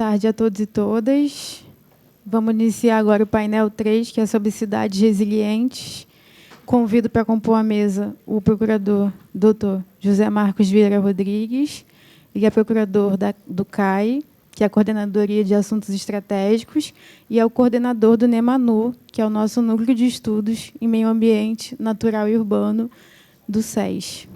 Boa tarde a todos e todas. Vamos iniciar agora o painel 3, que é sobre cidades resilientes. Convido para compor a mesa o procurador Dr. José Marcos Vieira Rodrigues, ele é procurador do CAI, que é a Coordenadoria de Assuntos Estratégicos, e é o coordenador do NEMANU, que é o nosso Núcleo de Estudos em Meio Ambiente Natural e Urbano do SES.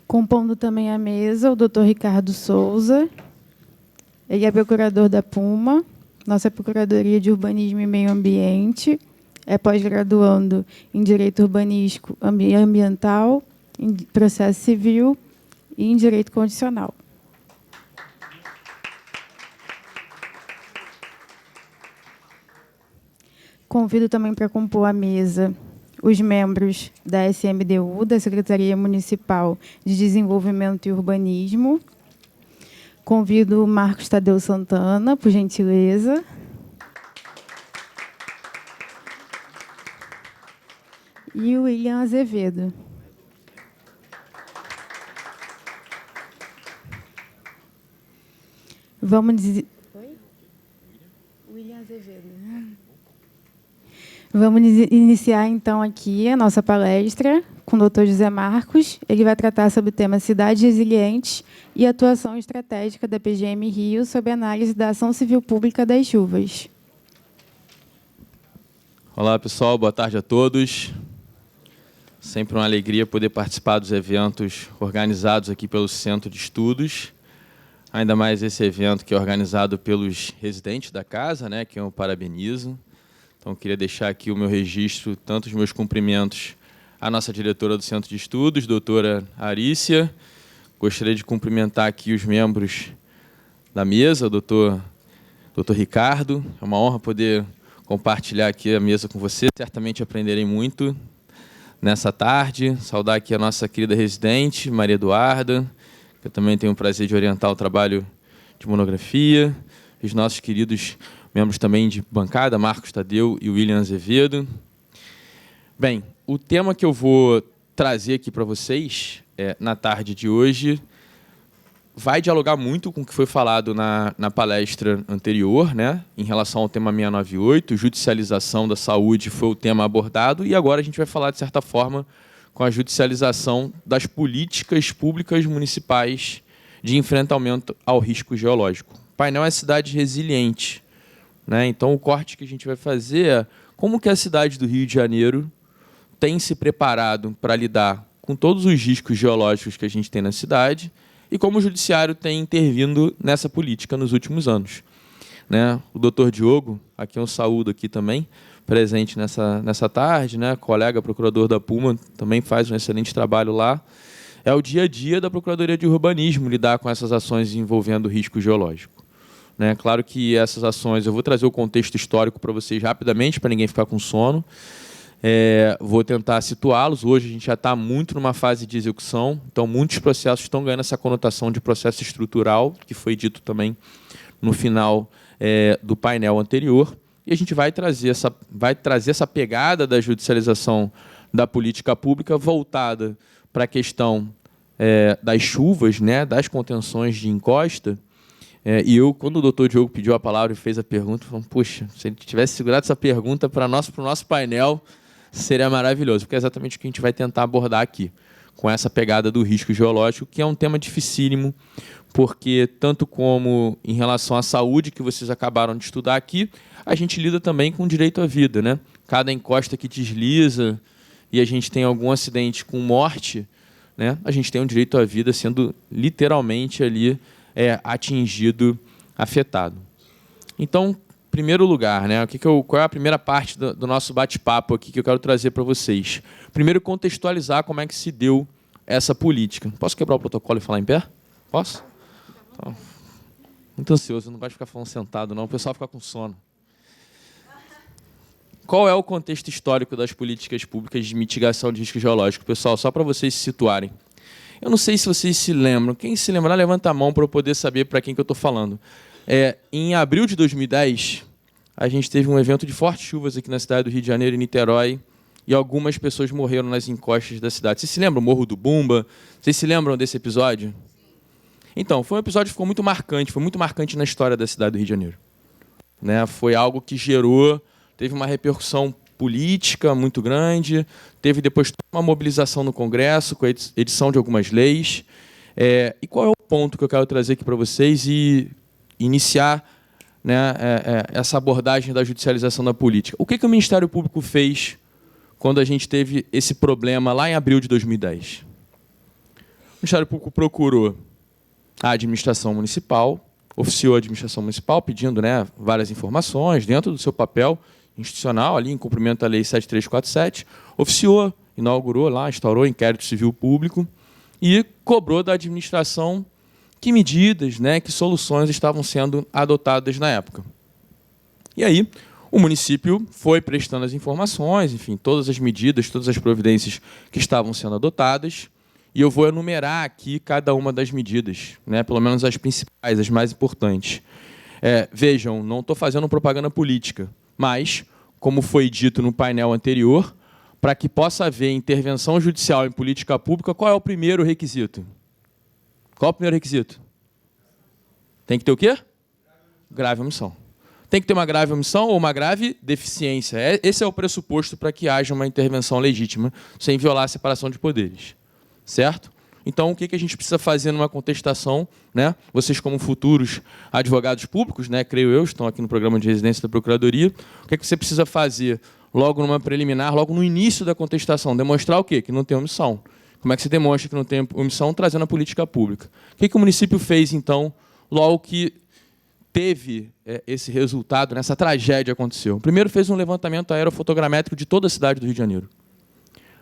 Compondo também a mesa o Dr. Ricardo Souza, ele é procurador da PUMA, nossa Procuradoria de Urbanismo e Meio Ambiente, é pós-graduando em Direito Urbanístico Ambiental, em Processo Civil e em Direito Constitucional. Convido também para compor a mesa os membros da SMDU, da Secretaria Municipal de Desenvolvimento e Urbanismo. Convido o Marcos Tadeu Santana, por gentileza. E o William Azevedo. Vamos dizer... Oi? William Azevedo. Vamos iniciar, então, aqui a nossa palestra com o Dr. José Marcos. Ele vai tratar sobre o tema Cidades Resilientes e atuação estratégica da PGM Rio sobre análise da ação civil pública das chuvas. Olá, pessoal. Boa tarde a todos. Sempre uma alegria poder participar dos eventos organizados aqui pelo Centro de Estudos. Ainda mais esse evento que é organizado pelos residentes da casa, né, que eu parabenizo. Então, queria deixar aqui o meu registro, tanto os meus cumprimentos à nossa diretora do Centro de Estudos, doutora Arícia. Gostaria de cumprimentar aqui os membros da mesa, o doutor Ricardo. É uma honra poder compartilhar aqui a mesa com você. Certamente aprenderei muito nessa tarde. Saudar aqui a nossa querida residente, Maria Eduarda, que eu também tenho o prazer de orientar o trabalho de monografia. Os nossos queridos membros também de bancada, Marcos Tadeu e William Azevedo. Bem, o tema que eu vou trazer aqui para vocês na tarde de hoje vai dialogar muito com o que foi falado na palestra anterior, né? Em relação ao tema 698, judicialização da saúde foi o tema abordado, e agora a gente vai falar, de certa forma, com a judicialização das políticas públicas municipais de enfrentamento ao risco geológico. O painel é cidade resiliente, né? Então, o corte que a gente vai fazer é como que a cidade do Rio de Janeiro tem se preparado para lidar com todos os riscos geológicos que a gente tem na cidade e como o Judiciário tem intervindo nessa política nos últimos anos, né? O doutor Diogo, aqui eu saúdo aqui também, presente nessa tarde, né? Colega procurador da PUMA, também faz um excelente trabalho lá. É o dia a dia da Procuradoria de Urbanismo lidar com essas ações envolvendo risco geológico. Né? Claro que essas ações, eu vou trazer o contexto histórico para vocês rapidamente, para ninguém ficar com sono. Vou tentar situá-los. Hoje a gente já está muito numa fase de execução, então muitos processos estão ganhando essa conotação de processo estrutural, que foi dito também no final do painel anterior, e a gente vai trazer essa pegada da judicialização da política pública voltada para a questão das chuvas, né, das contenções de encosta. E eu, quando o doutor Diogo pediu a palavra e fez a pergunta, eu falei, puxa, se ele tivesse segurado essa pergunta para o nosso painel, seria maravilhoso, porque é exatamente o que a gente vai tentar abordar aqui, com essa pegada do risco geológico, que é um tema dificílimo, porque tanto como em relação à saúde, que vocês acabaram de estudar aqui, a gente lida também com o direito à vida, né? Cada encosta que desliza e a gente tem algum acidente com morte, né? A gente tem um direito à vida sendo literalmente ali atingido, afetado. Então, em primeiro lugar, né, qual é a primeira parte do nosso bate-papo aqui que eu quero trazer para vocês? Primeiro, contextualizar como é que se deu essa política. Posso quebrar o protocolo e falar em pé? Posso? Então, muito ansioso, não gosto de ficar falando sentado, não. O pessoal fica com sono. Qual é o contexto histórico das políticas públicas de mitigação de risco geológico? Pessoal, só para vocês se situarem. Eu não sei se vocês se lembram. Quem se lembrar, levanta a mão para eu poder saber para quem que eu estou falando. Em abril de 2010, a gente teve um evento de fortes chuvas aqui na cidade do Rio de Janeiro, em Niterói, e algumas pessoas morreram nas encostas da cidade. Vocês se lembram do Morro do Bumba? Vocês se lembram desse episódio? Então, foi um episódio que ficou muito marcante, foi muito marcante na história da cidade do Rio de Janeiro. Né? Foi algo que teve uma repercussão política muito grande, teve depois uma mobilização no Congresso, com a edição de algumas leis. E qual é o ponto que eu quero trazer aqui para vocês e iniciar, né, essa abordagem da judicialização da política? O que o Ministério Público fez quando a gente teve esse problema lá em abril de 2010? O Ministério Público procurou a administração municipal, oficiou a administração municipal pedindo, né, várias informações dentro do seu papel institucional, ali em cumprimento à Lei 7347, oficiou, inaugurou lá, instaurou inquérito civil público e cobrou da administração que medidas, né, que soluções estavam sendo adotadas na época. E aí, o município foi prestando as informações, enfim, todas as medidas, todas as providências que estavam sendo adotadas, e eu vou enumerar aqui cada uma das medidas, né, pelo menos as principais, as mais importantes. Vejam, não estou fazendo propaganda política, mas, como foi dito no painel anterior, para que possa haver intervenção judicial em política pública, qual é o primeiro requisito? Qual é o primeiro requisito? Tem que ter o quê? Grave omissão. Tem que ter uma grave omissão ou uma grave deficiência. Esse é o pressuposto para que haja uma intervenção legítima, sem violar a separação de poderes. Certo? Então, o que a gente precisa fazer numa contestação, né? Vocês, como futuros advogados públicos, né, creio eu, estão aqui no programa de residência da Procuradoria, o que você precisa fazer logo numa preliminar, logo no início da contestação? Demonstrar o quê? Que não tem omissão. Como é que você demonstra que não tem omissão? Trazendo a política pública. O que o município fez, então, logo que teve esse resultado, né, essa tragédia aconteceu? Primeiro, fez um levantamento aerofotogramétrico de toda a cidade do Rio de Janeiro.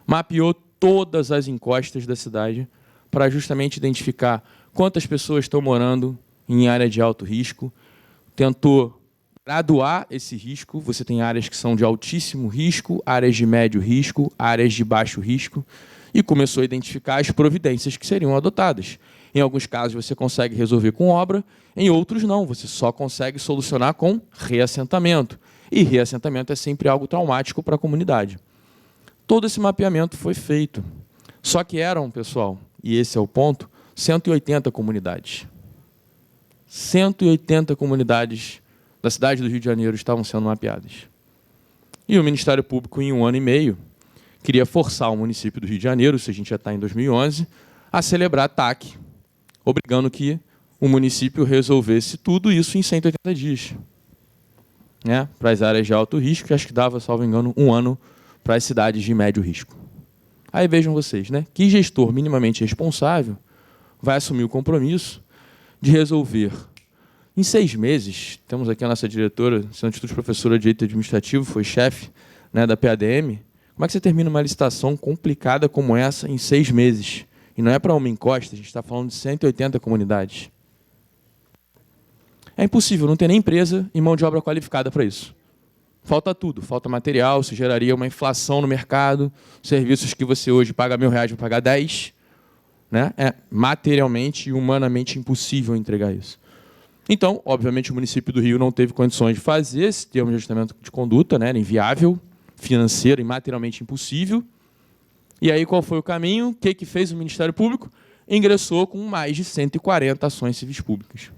Mapeou todas as encostas da cidade para justamente identificar quantas pessoas estão morando em área de alto risco, tentou graduar esse risco. Você tem áreas que são de altíssimo risco, áreas de médio risco, áreas de baixo risco, e começou a identificar as providências que seriam adotadas. Em alguns casos você consegue resolver com obra, em outros não, você só consegue solucionar com reassentamento. E reassentamento é sempre algo traumático para a comunidade. Todo esse mapeamento foi feito. Só que eram, pessoal, e esse é o ponto, 180 comunidades. 180 comunidades da cidade do Rio de Janeiro estavam sendo mapeadas. E o Ministério Público, em 1 ano e meio, queria forçar o município do Rio de Janeiro, se a gente já está em 2011, a celebrar TAC, obrigando que o município resolvesse tudo isso em 180 dias. Né? Para as áreas de alto risco, acho que dava, salvo engano, 1 ano para as cidades de médio risco. Aí vejam vocês, né? Que gestor minimamente responsável vai assumir o compromisso de resolver em 6 meses. Temos aqui a nossa diretora, sendo professora de Direito Administrativo, foi chefe, né, da PADM. Como é que você termina uma licitação complicada como essa em 6 meses? E não é para uma encosta, a gente está falando de 180 comunidades. É impossível, não tem nem empresa e mão de obra qualificada para isso. Falta tudo, falta material, isso geraria uma inflação no mercado, serviços que você hoje paga R$1.000 vai pagar 10, né? É materialmente e humanamente impossível entregar isso. Então, obviamente, o município do Rio não teve condições de fazer esse termo de ajustamento de conduta, né? Era inviável, financeiro e materialmente impossível. E aí qual foi o caminho? O que fez o Ministério Público? Ingressou com mais de 140 ações civis públicas.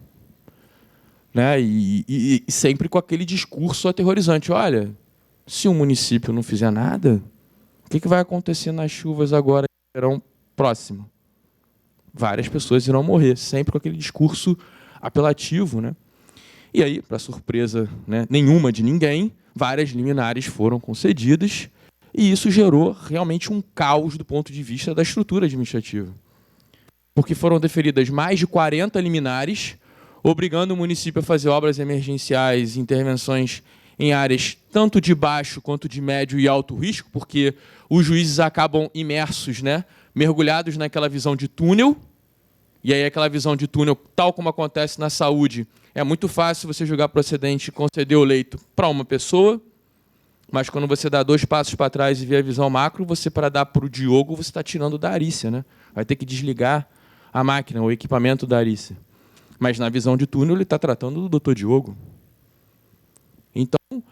Né? E sempre com aquele discurso aterrorizante. Olha, se o município não fizer nada, o que vai acontecer nas chuvas agora no verão próximo? Várias pessoas irão morrer, sempre com aquele discurso apelativo. Né? E aí, para surpresa, né, nenhuma de ninguém, várias liminares foram concedidas, e isso gerou realmente um caos do ponto de vista da estrutura administrativa. Porque foram deferidas mais de 40 liminares, obrigando o município a fazer obras emergenciais, intervenções em áreas tanto de baixo quanto de médio e alto risco, porque os juízes acabam imersos, né, mergulhados naquela visão de túnel, e aí aquela visão de túnel, tal como acontece na saúde, é muito fácil você julgar procedente e conceder o leito para uma pessoa, mas quando você dá 2 passos para trás e vê a visão macro, você, para dar para o Diogo, você está tirando da Arícia. Né? Vai ter que desligar a máquina, o equipamento da Arícia. Mas na visão de túnel ele está tratando do Dr. Diogo. Então,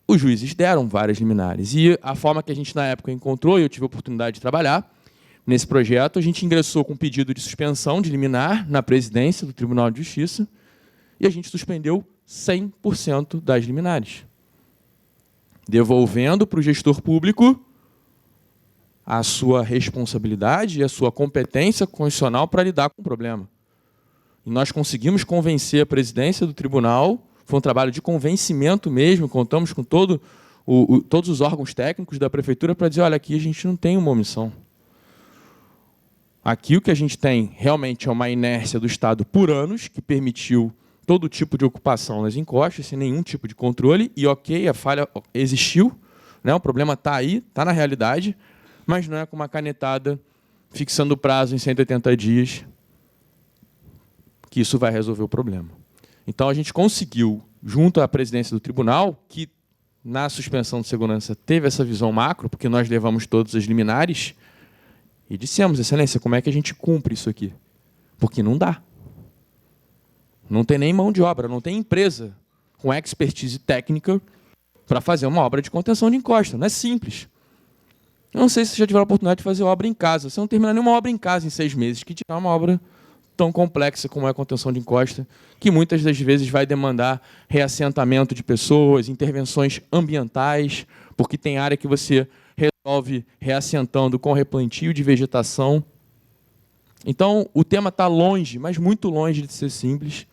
os juízes deram várias liminares. E a forma que a gente, na época, encontrou, e eu tive a oportunidade de trabalhar nesse projeto, a gente ingressou com um pedido de suspensão de liminar na presidência do Tribunal de Justiça e a gente suspendeu 100% das liminares, devolvendo para o gestor público a sua responsabilidade e a sua competência constitucional para lidar com o problema. E nós conseguimos convencer a presidência do tribunal, foi um trabalho de convencimento mesmo, contamos com todos os órgãos técnicos da prefeitura para dizer, olha, aqui a gente não tem uma omissão. Aqui o que a gente tem realmente é uma inércia do Estado por anos, que permitiu todo tipo de ocupação nas encostas, sem nenhum tipo de controle, e ok, a falha existiu, né? O problema está aí, está na realidade, mas não é com uma canetada fixando o prazo em 180 dias que isso vai resolver o problema. Então, a gente conseguiu, junto à presidência do tribunal, que na suspensão de segurança teve essa visão macro, porque nós levamos todas as liminares, e dissemos, excelência, como é que a gente cumpre isso aqui? Porque não dá. Não tem nem mão de obra, não tem empresa com expertise técnica para fazer uma obra de contenção de encosta. Não é simples. Eu não sei se você já tiver a oportunidade de fazer obra em casa. Você não termina nenhuma obra em casa em 6 meses, que tirar uma obra tão complexa como é a contenção de encosta, que muitas das vezes vai demandar reassentamento de pessoas, intervenções ambientais, porque tem área que você resolve reassentando com replantio de vegetação. Então, o tema está longe, mas muito longe de ser simples,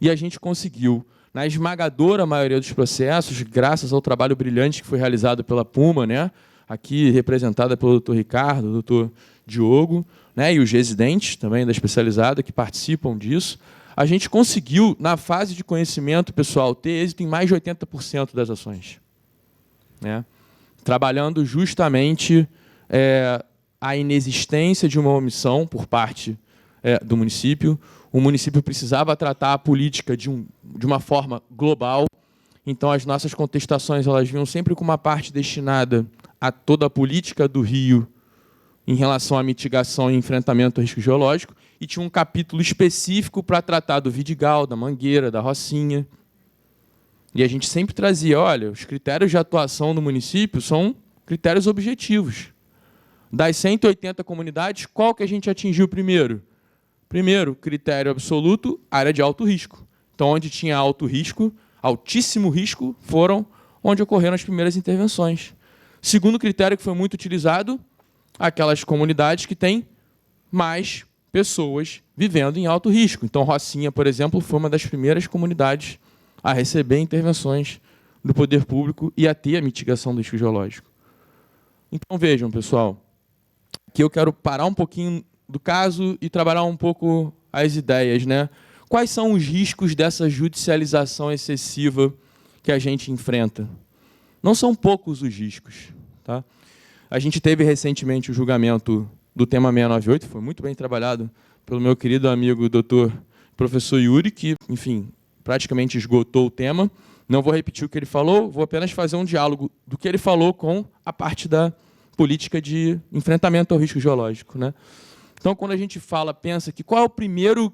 e a gente conseguiu, na esmagadora maioria dos processos, graças ao trabalho brilhante que foi realizado pela Puma, né, aqui representada pelo doutor Ricardo, doutor Diogo, né, e os residentes também da especializada que participam disso, a gente conseguiu, na fase de conhecimento, pessoal, ter êxito em mais de 80% das ações, né, trabalhando justamente a inexistência de uma omissão por parte do município. O município precisava tratar a política de uma forma global, então as nossas contestações elas vinham sempre com uma parte destinada a toda a política do Rio em relação à mitigação e enfrentamento ao risco geológico, e tinha um capítulo específico para tratar do Vidigal, da Mangueira, da Rocinha. E a gente sempre trazia, olha, os critérios de atuação do município são critérios objetivos. Das 180 comunidades, qual que a gente atingiu primeiro? Primeiro, critério absoluto, área de alto risco. Então, onde tinha alto risco, altíssimo risco, foram onde ocorreram as primeiras intervenções. Segundo critério que foi muito utilizado, aquelas comunidades que têm mais pessoas vivendo em alto risco. Então, Rocinha, por exemplo, foi uma das primeiras comunidades a receber intervenções do poder público e a ter a mitigação do risco geológico. Então, vejam, pessoal, que eu quero parar um pouquinho do caso e trabalhar um pouco as ideias, né? Quais são os riscos dessa judicialização excessiva que a gente enfrenta? Não são poucos os riscos, tá? A gente teve recentemente o julgamento do tema 698, foi muito bem trabalhado pelo meu querido amigo doutor professor Yuri, que, enfim, praticamente esgotou o tema. Não vou repetir o que ele falou, vou apenas fazer um diálogo do que ele falou com a parte da política de enfrentamento ao risco geológico, né? Então, quando a gente pensa que qual é o primeiro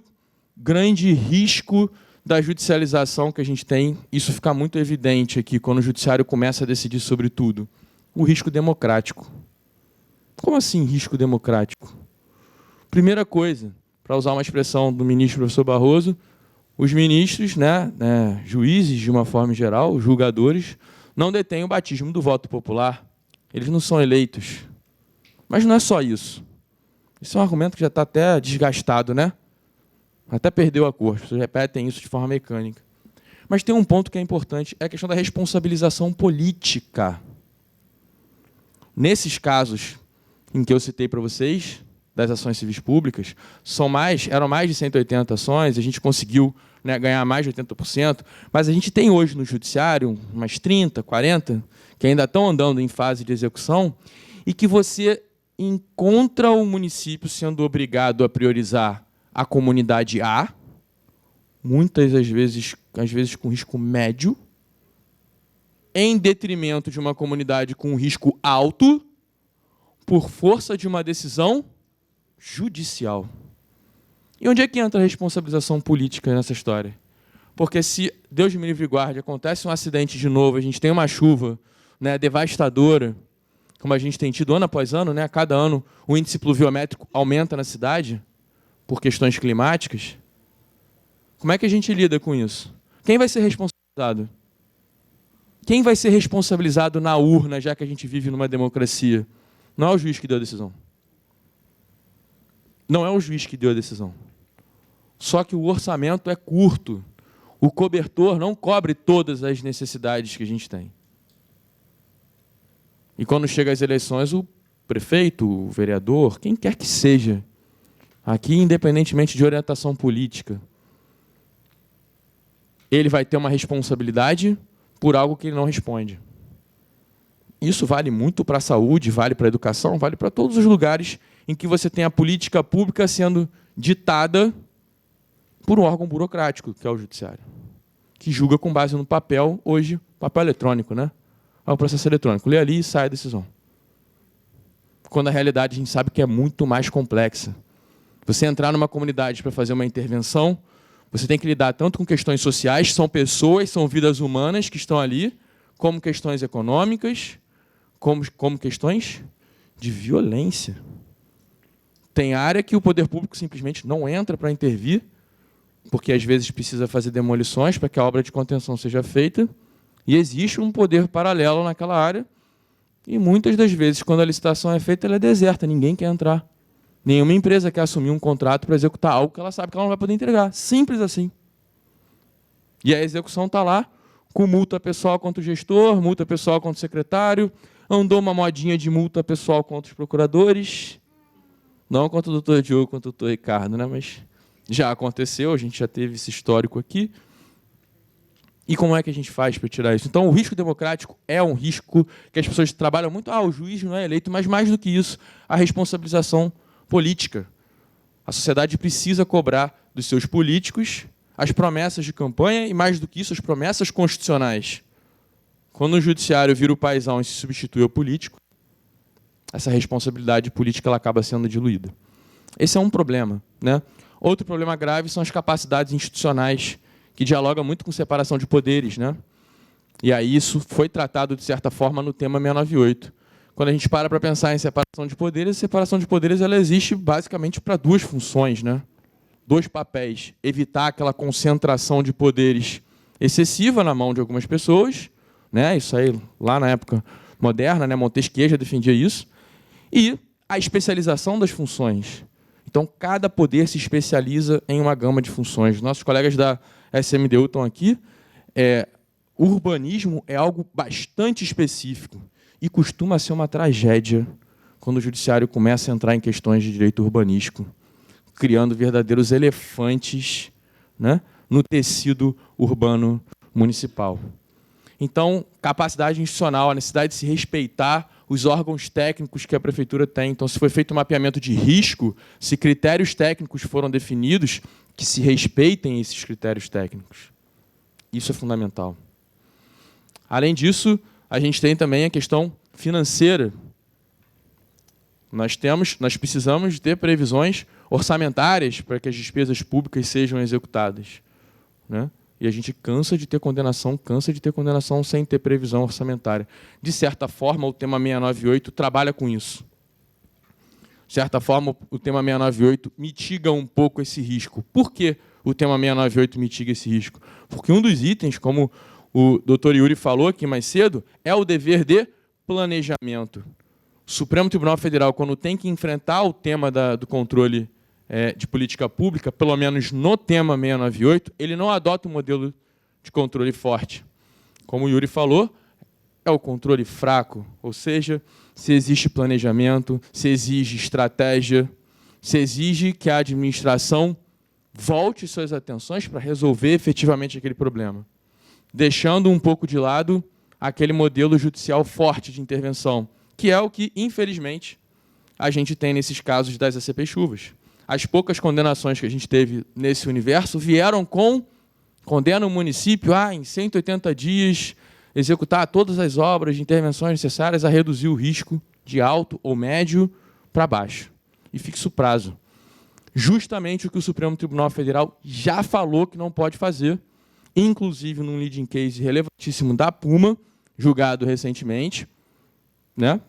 grande risco da judicialização que a gente tem, isso fica muito evidente aqui, quando o judiciário começa a decidir sobre tudo. O risco democrático. Como assim risco democrático? Primeira coisa, para usar uma expressão do ministro professor Barroso, os ministros, juízes de uma forma geral, julgadores, não detêm o batismo do voto popular. Eles não são eleitos. Mas não é só isso. Isso é um argumento que já está até desgastado, né? Até perdeu a cor. As pessoas repetem isso de forma mecânica. Mas tem um ponto que é importante, é a questão da responsabilização política. Nesses casos em que eu citei para vocês, das ações civis públicas, eram mais de 180 ações, a gente conseguiu, né, ganhar mais de 80%, mas a gente tem hoje no judiciário umas 30, 40, que ainda estão andando em fase de execução, e que você encontra o município sendo obrigado a priorizar a comunidade A, muitas das vezes, às vezes com risco médio, em detrimento de uma comunidade com risco alto, por força de uma decisão judicial. E onde é que entra a responsabilização política nessa história? Porque se, Deus me livre e guarde, acontece um acidente de novo, a gente tem uma chuva, né, devastadora, como a gente tem tido ano após ano, né, a cada ano o índice pluviométrico aumenta na cidade por questões climáticas, como é que a gente lida com isso? Quem vai ser responsabilizado? Quem vai ser responsabilizado na urna, já que a gente vive numa democracia? Não é o juiz que deu a decisão. Não é o juiz que deu a decisão. Só que o orçamento é curto. O cobertor não cobre todas as necessidades que a gente tem. E quando chega às eleições, o prefeito, o vereador, quem quer que seja, aqui, independentemente de orientação política, ele vai ter uma responsabilidade por algo que ele não responde. Isso vale muito para a saúde, vale para a educação, vale para todos os lugares em que você tem a política pública sendo ditada por um órgão burocrático, que é o judiciário, que julga com base no papel, hoje, papel eletrônico, né? É o processo eletrônico. Lê ali e sai a decisão. Quando a realidade a gente sabe que é muito mais complexa. Você entrar numa comunidade para fazer uma intervenção, você tem que lidar tanto com questões sociais, são pessoas, são vidas humanas que estão ali, como questões econômicas, como questões de violência. Tem área que o poder público simplesmente não entra para intervir, porque às vezes precisa fazer demolições para que a obra de contenção seja feita, e existe um poder paralelo naquela área, e muitas das vezes, quando a licitação é feita, ela é deserta, ninguém quer entrar. Nenhuma empresa quer assumir um contrato para executar algo que ela sabe que ela não vai poder entregar. Simples assim. E a execução está lá, com multa pessoal contra o gestor, multa pessoal contra o secretário, andou uma modinha de multa pessoal contra os procuradores, não contra o doutor Diogo, contra o doutor Ricardo, né? Mas já aconteceu, a gente já teve esse histórico aqui. E como é que a gente faz para tirar isso? Então, o risco democrático é um risco que as pessoas trabalham muito. O juiz não é eleito, mas mais do que isso, a responsabilização política. A sociedade precisa cobrar dos seus políticos as promessas de campanha e, mais do que isso, as promessas constitucionais. Quando o judiciário vira o paizão e se substitui ao político, essa responsabilidade política ela acaba sendo diluída. Esse é um problema, né? Outro problema grave são as capacidades institucionais, que dialoga muito com separação de poderes, né? E aí isso foi tratado, de certa forma, no tema 698. Quando a gente para pensar em separação de poderes, a separação de poderes ela existe basicamente para duas funções, né? Dois papéis. Evitar aquela concentração de poderes excessiva na mão de algumas pessoas, né? Isso aí, lá na época moderna, né? Montesquieu já defendia isso. E a especialização das funções. Então, cada poder se especializa em uma gama de funções. Nossos colegas da SMDU estão aqui. O urbanismo é algo bastante específico e costuma ser uma tragédia quando o judiciário começa a entrar em questões de direito urbanístico, criando verdadeiros elefantes, né, no tecido urbano municipal. Então, capacidade institucional, a necessidade de se respeitar os órgãos técnicos que a prefeitura tem. Então, se foi feito um mapeamento de risco, se critérios técnicos foram definidos, que se respeitem esses critérios técnicos. Isso é fundamental. Além disso, a gente tem também a questão financeira. Nós precisamos ter previsões orçamentárias para que as despesas públicas sejam executadas, né? E a gente cansa de ter condenação sem ter previsão orçamentária. De certa forma, o tema 698 trabalha com isso. De certa forma, o tema 698 mitiga um pouco esse risco. Por que o tema 698 mitiga esse risco? Porque um dos itens, como o doutor Yuri falou aqui mais cedo, é o dever de planejamento. O Supremo Tribunal Federal, quando tem que enfrentar o tema do controle de política pública, pelo menos no tema 698, ele não adota um modelo de controle forte. Como o Yuri falou, é o controle fraco, ou seja, se existe planejamento, se exige estratégia, se exige que a administração volte suas atenções para resolver efetivamente aquele problema, deixando um pouco de lado aquele modelo judicial forte de intervenção, que é o que, infelizmente, a gente tem nesses casos das ACP-chuvas. As poucas condenações que a gente teve nesse universo vieram condena o município a, em 180 dias, executar todas as obras de intervenções necessárias a reduzir o risco de alto ou médio para baixo. E fixa o prazo. Justamente o que o Supremo Tribunal Federal já falou que não pode fazer inclusive num leading case relevantíssimo da Puma, julgado recentemente, né?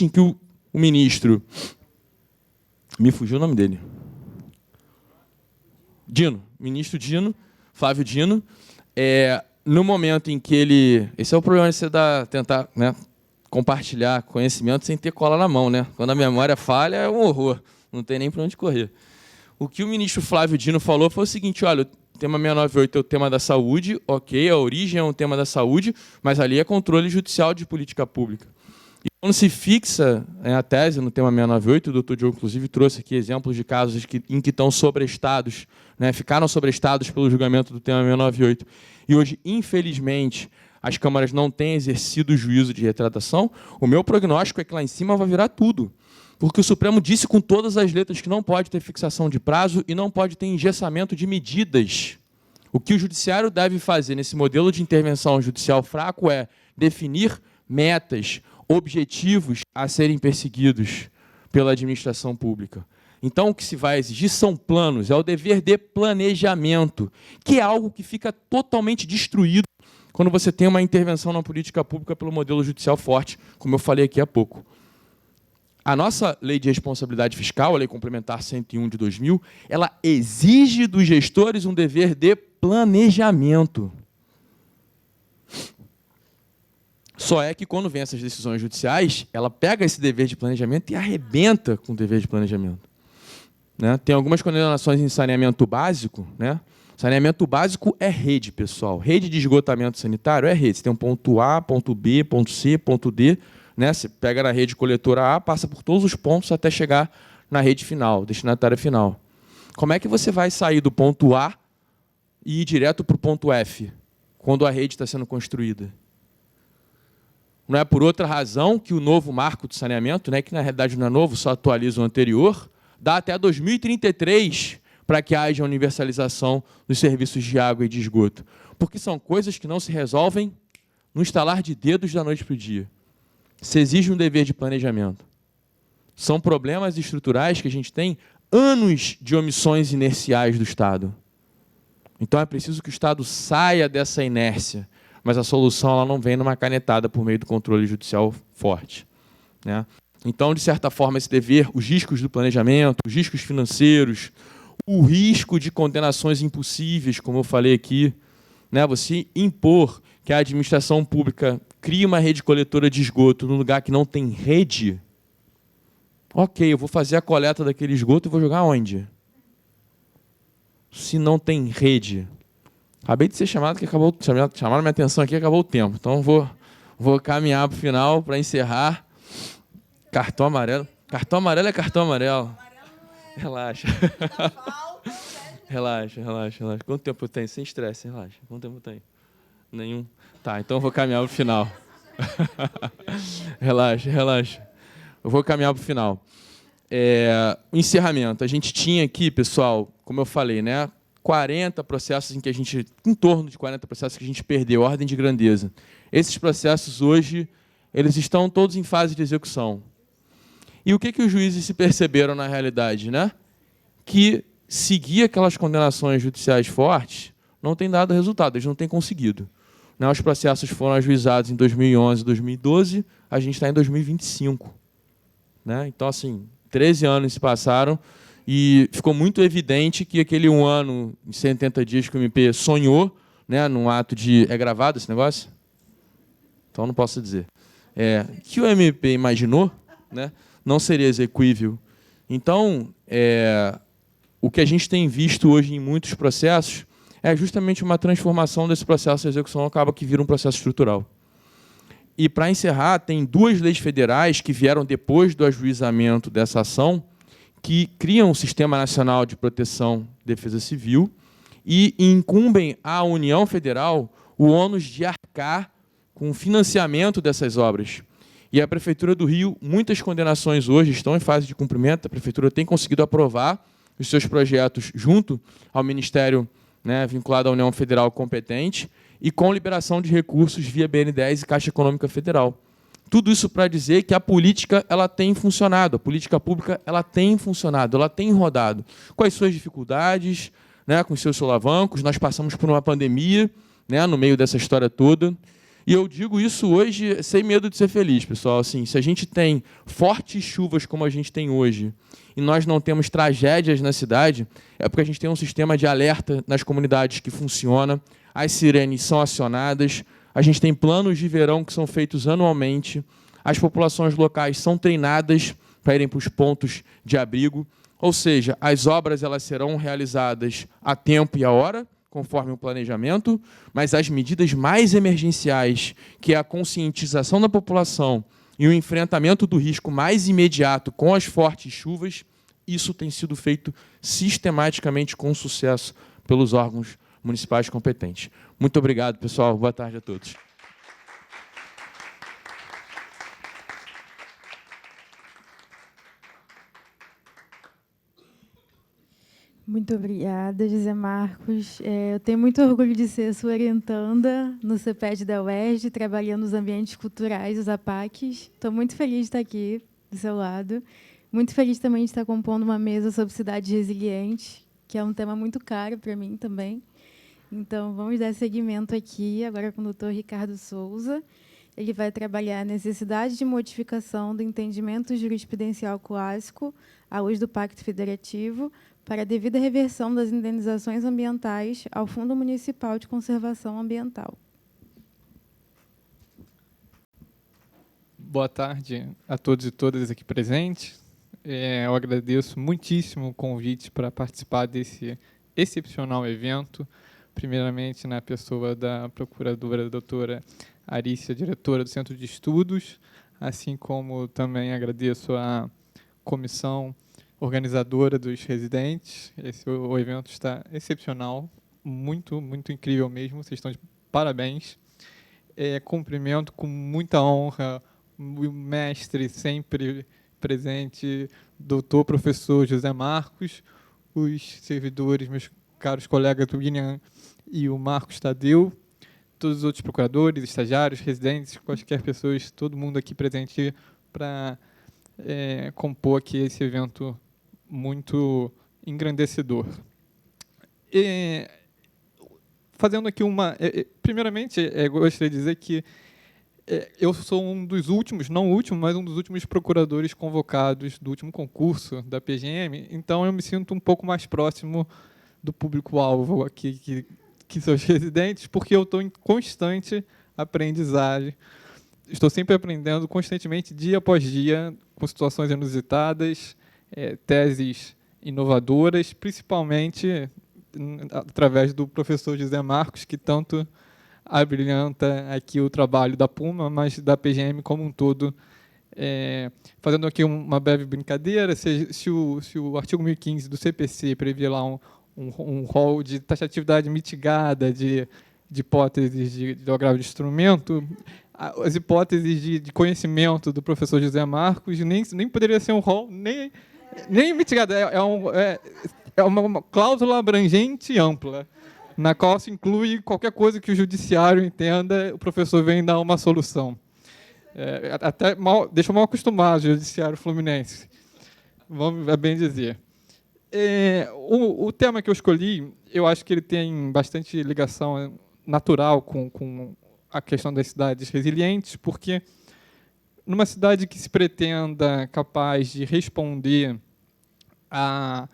Em que o ministro... Me fugiu o nome dele. Ministro Dino, Flávio Dino, no momento em que ele... Esse é o problema de você tentar, né, compartilhar conhecimento sem ter cola na mão, né? Quando a memória falha, é um horror. Não tem nem para onde correr. O que o ministro Flávio Dino falou foi o seguinte: olha, o tema 698 é o tema da saúde, ok, a origem é um tema da saúde, mas ali é controle judicial de política pública. E quando se fixa a tese no tema 698, o doutor Diogo, inclusive, trouxe aqui exemplos de casos em que estão sobrestados, né, ficaram sobrestados pelo julgamento do tema 698, e hoje, infelizmente, as câmaras não têm exercido o juízo de retratação, o meu prognóstico é que lá em cima vai virar tudo. Porque o Supremo disse com todas as letras que não pode ter fixação de prazo e não pode ter engessamento de medidas. O que o judiciário deve fazer nesse modelo de intervenção judicial fraco é definir metas, objetivos a serem perseguidos pela administração pública. Então, o que se vai exigir são planos, é o dever de planejamento, que é algo que fica totalmente destruído quando você tem uma intervenção na política pública pelo modelo judicial forte, como eu falei aqui há pouco. A nossa Lei de Responsabilidade Fiscal, a Lei Complementar 101 de 2000, ela exige dos gestores um dever de planejamento. Só é que, quando vem essas decisões judiciais, ela pega esse dever de planejamento e arrebenta com o dever de planejamento. Né? Tem algumas condenações em saneamento básico. Né? Saneamento básico é rede, pessoal. Rede de esgotamento sanitário é rede. Você tem um ponto A, ponto B, ponto C, ponto D. Né? Você pega na rede coletora A, passa por todos os pontos até chegar na rede final, destinatária final. Como é que você vai sair do ponto A e ir direto para o ponto F, quando a rede está sendo construída? Não é por outra razão que o novo marco de saneamento, né, que na realidade não é novo, só atualiza o anterior, dá até 2033 para que haja universalização dos serviços de água e de esgoto. Porque são coisas que não se resolvem no estalar de dedos da noite para o dia. Se exige um dever de planejamento. São problemas estruturais que a gente tem anos de omissões inerciais do Estado. Então é preciso que o Estado saia dessa inércia, mas a solução ela não vem numa canetada por meio do controle judicial forte. Né? Então, de certa forma, esse dever, os riscos do planejamento, os riscos financeiros, o risco de condenações impossíveis, como eu falei aqui, né? Você impor que a administração pública crie uma rede coletora de esgoto num lugar que não tem rede, ok, eu vou fazer a coleta daquele esgoto e vou jogar onde? Se não tem rede. Acabei de ser chamado, que acabou, chamaram minha atenção aqui, acabou o tempo. Então, vou caminhar para o final, para encerrar. Cartão amarelo. Cartão amarelo é cartão amarelo. Relaxa. Relaxa. Quanto tempo eu tenho? Sem estresse, relaxa. Quanto tempo eu tenho? Nenhum. Tá, então eu vou caminhar para o final. Relaxa. Eu vou caminhar para o final. O encerramento. A gente tinha aqui, pessoal, como eu falei, né, 40 processos em que a gente, em torno de 40 processos que a gente perdeu, ordem de grandeza. Esses processos hoje, eles estão todos em fase de execução. E o que os juízes se perceberam na realidade, né? Que seguir aquelas condenações judiciais fortes não tem dado resultado, eles não têm conseguido. Né? Os processos foram ajuizados em 2011 e 2012, a gente está em 2025. Né? Então, assim, 13 anos se passaram e ficou muito evidente que aquele 1 ano e 180 dias que o MP sonhou, né, num ato de... É gravado esse negócio? Então, não posso dizer. Que o MP imaginou, né, não seria execuível. Então, o que a gente tem visto hoje em muitos processos é justamente uma transformação desse processo de execução, acaba que vira um processo estrutural. E, para encerrar, tem 2 leis federais que vieram depois do ajuizamento dessa ação, que criam o Sistema Nacional de Proteção e Defesa Civil e incumbem à União Federal o ônus de arcar com o financiamento dessas obras. E a Prefeitura do Rio, muitas condenações hoje estão em fase de cumprimento, a Prefeitura tem conseguido aprovar os seus projetos junto ao Ministério, né, vinculado à União Federal competente, e com liberação de recursos via BNDES e Caixa Econômica Federal. Tudo isso para dizer que a política ela tem funcionado, a política pública ela tem funcionado, ela tem rodado, com as suas dificuldades, né, com seus solavancos, nós passamos por uma pandemia, né, no meio dessa história toda. E eu digo isso hoje sem medo de ser feliz, pessoal. Assim, se a gente tem fortes chuvas como a gente tem hoje e nós não temos tragédias na cidade, é porque a gente tem um sistema de alerta nas comunidades que funciona, as sirenes são acionadas, a gente tem planos de verão que são feitos anualmente, as populações locais são treinadas para irem para os pontos de abrigo, ou seja, as obras elas serão realizadas a tempo e a hora, conforme o planejamento, mas as medidas mais emergenciais, que é a conscientização da população e o enfrentamento do risco mais imediato com as fortes chuvas, isso tem sido feito sistematicamente com sucesso pelos órgãos municipais competentes. Muito obrigado, pessoal. Boa tarde a todos. Muito obrigada, José Marcos. Eu tenho muito orgulho de ser sua orientanda no CEPED da UERJ, trabalhando nos ambientes culturais, os APACs. Estou muito feliz de estar aqui do seu lado. Muito feliz também de estar compondo uma mesa sobre cidades resilientes, que é um tema muito caro para mim também. Então, vamos dar seguimento aqui, agora com o Dr. Ricardo Souza. Ele vai trabalhar a necessidade de modificação do entendimento jurisprudencial clássico à luz do Pacto Federativo para a devida reversão das indenizações ambientais ao Fundo Municipal de Conservação Ambiental. Boa tarde a todos e todas aqui presentes. Eu agradeço muitíssimo o convite para participar desse excepcional evento, primeiramente na pessoa da procuradora doutora Arícia, diretora do Centro de Estudos, assim como também agradeço à comissão organizadora dos residentes. O evento está excepcional, muito, muito incrível mesmo, vocês estão de parabéns. Cumprimento com muita honra o mestre sempre presente, doutor professor José Marcos, os servidores, meus caros colegas do William e o Marcos Tadeu, todos os outros procuradores, estagiários, residentes, quaisquer pessoas, todo mundo aqui presente para compor aqui esse evento muito engrandecedor. Fazendo aqui uma... primeiramente, gostaria de dizer que eu sou um dos últimos, não o último, mas um dos últimos procuradores convocados do último concurso da PGM, então eu me sinto um pouco mais próximo do público-alvo aqui, que são os residentes, porque eu estou em constante aprendizagem. Estou sempre aprendendo constantemente, dia após dia, com situações inusitadas, teses inovadoras, principalmente através do professor José Marcos, que tanto abrilhanta aqui o trabalho da Puma, mas da PGM como um todo. Fazendo aqui uma breve brincadeira, se o artigo 1015 do CPC prevê lá um rol de taxatividade mitigada de hipóteses de agravo de instrumento, as hipóteses de conhecimento do professor José Marcos nem poderia ser um rol, nem mitigada, é uma cláusula abrangente e ampla, na qual se inclui qualquer coisa que o judiciário entenda, o professor vem dar uma solução. Deixa eu mal acostumar o judiciário fluminense, vamos bem dizer. O tema que eu escolhi, eu acho que ele tem bastante ligação natural com a questão das cidades resilientes, porque numa cidade que se pretenda capaz de responder a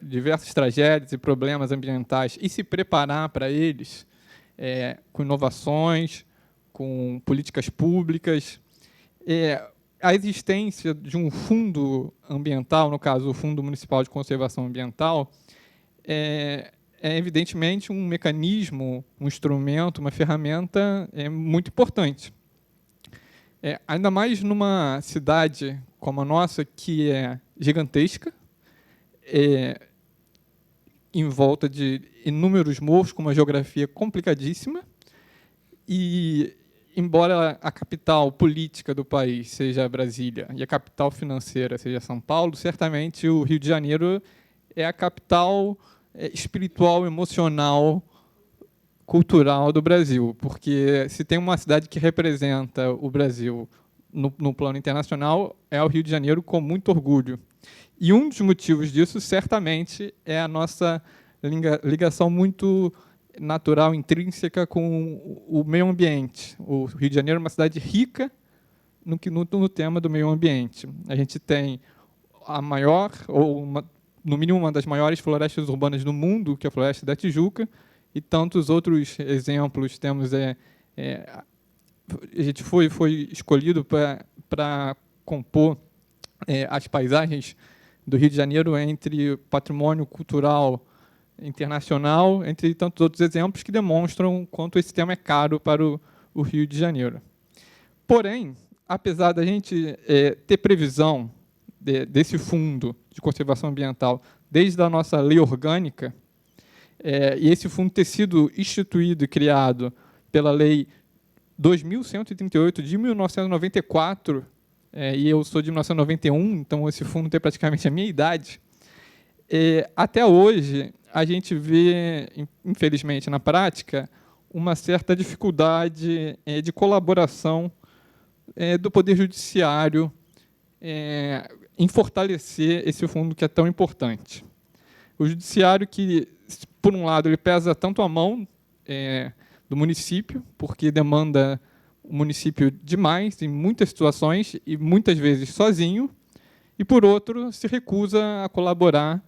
diversas tragédias e problemas ambientais e se preparar para eles com inovações, com políticas públicas, a existência de um fundo ambiental, no caso, o Fundo Municipal de Conservação Ambiental, é evidentemente um mecanismo, um instrumento, uma ferramenta muito importante. Ainda mais numa cidade como a nossa, que é gigantesca, em volta de inúmeros morros, com uma geografia complicadíssima, e, embora a capital política do país seja Brasília e a capital financeira seja São Paulo, certamente o Rio de Janeiro é a capital espiritual, emocional, cultural do Brasil, porque se tem uma cidade que representa o Brasil no plano internacional, é o Rio de Janeiro, com muito orgulho. E um dos motivos disso, certamente, é a nossa ligação muito natural, intrínseca com o meio ambiente. O Rio de Janeiro é uma cidade rica no tema do meio ambiente. A gente tem a maior, no mínimo uma das maiores florestas urbanas do mundo, que é a Floresta da Tijuca, e tantos outros exemplos. Temos a gente foi escolhido para compor as paisagens do Rio de Janeiro entre patrimônio cultural internacional, entre tantos outros exemplos que demonstram quanto esse tema é caro para o Rio de Janeiro. Porém, apesar da gente ter previsão desse fundo de conservação ambiental desde a nossa lei orgânica, e esse fundo ter sido instituído e criado pela lei 2.138 de 1994, e eu sou de 1991, então esse fundo tem praticamente a minha idade, até hoje a gente vê, infelizmente, na prática, uma certa dificuldade de colaboração do Poder Judiciário em fortalecer esse fundo que é tão importante. O Judiciário que, por um lado, ele pesa tanto a mão do município, porque demanda o município demais em muitas situações e muitas vezes sozinho, e, por outro, se recusa a colaborar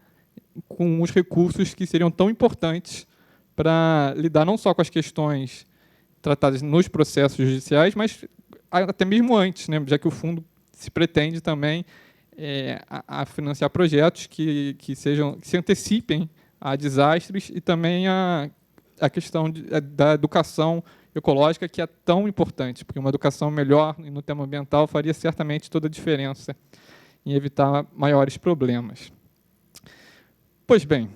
com os recursos que seriam tão importantes para lidar não só com as questões tratadas nos processos judiciais, mas até mesmo antes, né, já que o fundo se pretende também a financiar projetos que se antecipem a desastres e também a questão da educação ecológica, que é tão importante, porque uma educação melhor no tema ambiental faria certamente toda a diferença em evitar maiores problemas. Pois bem,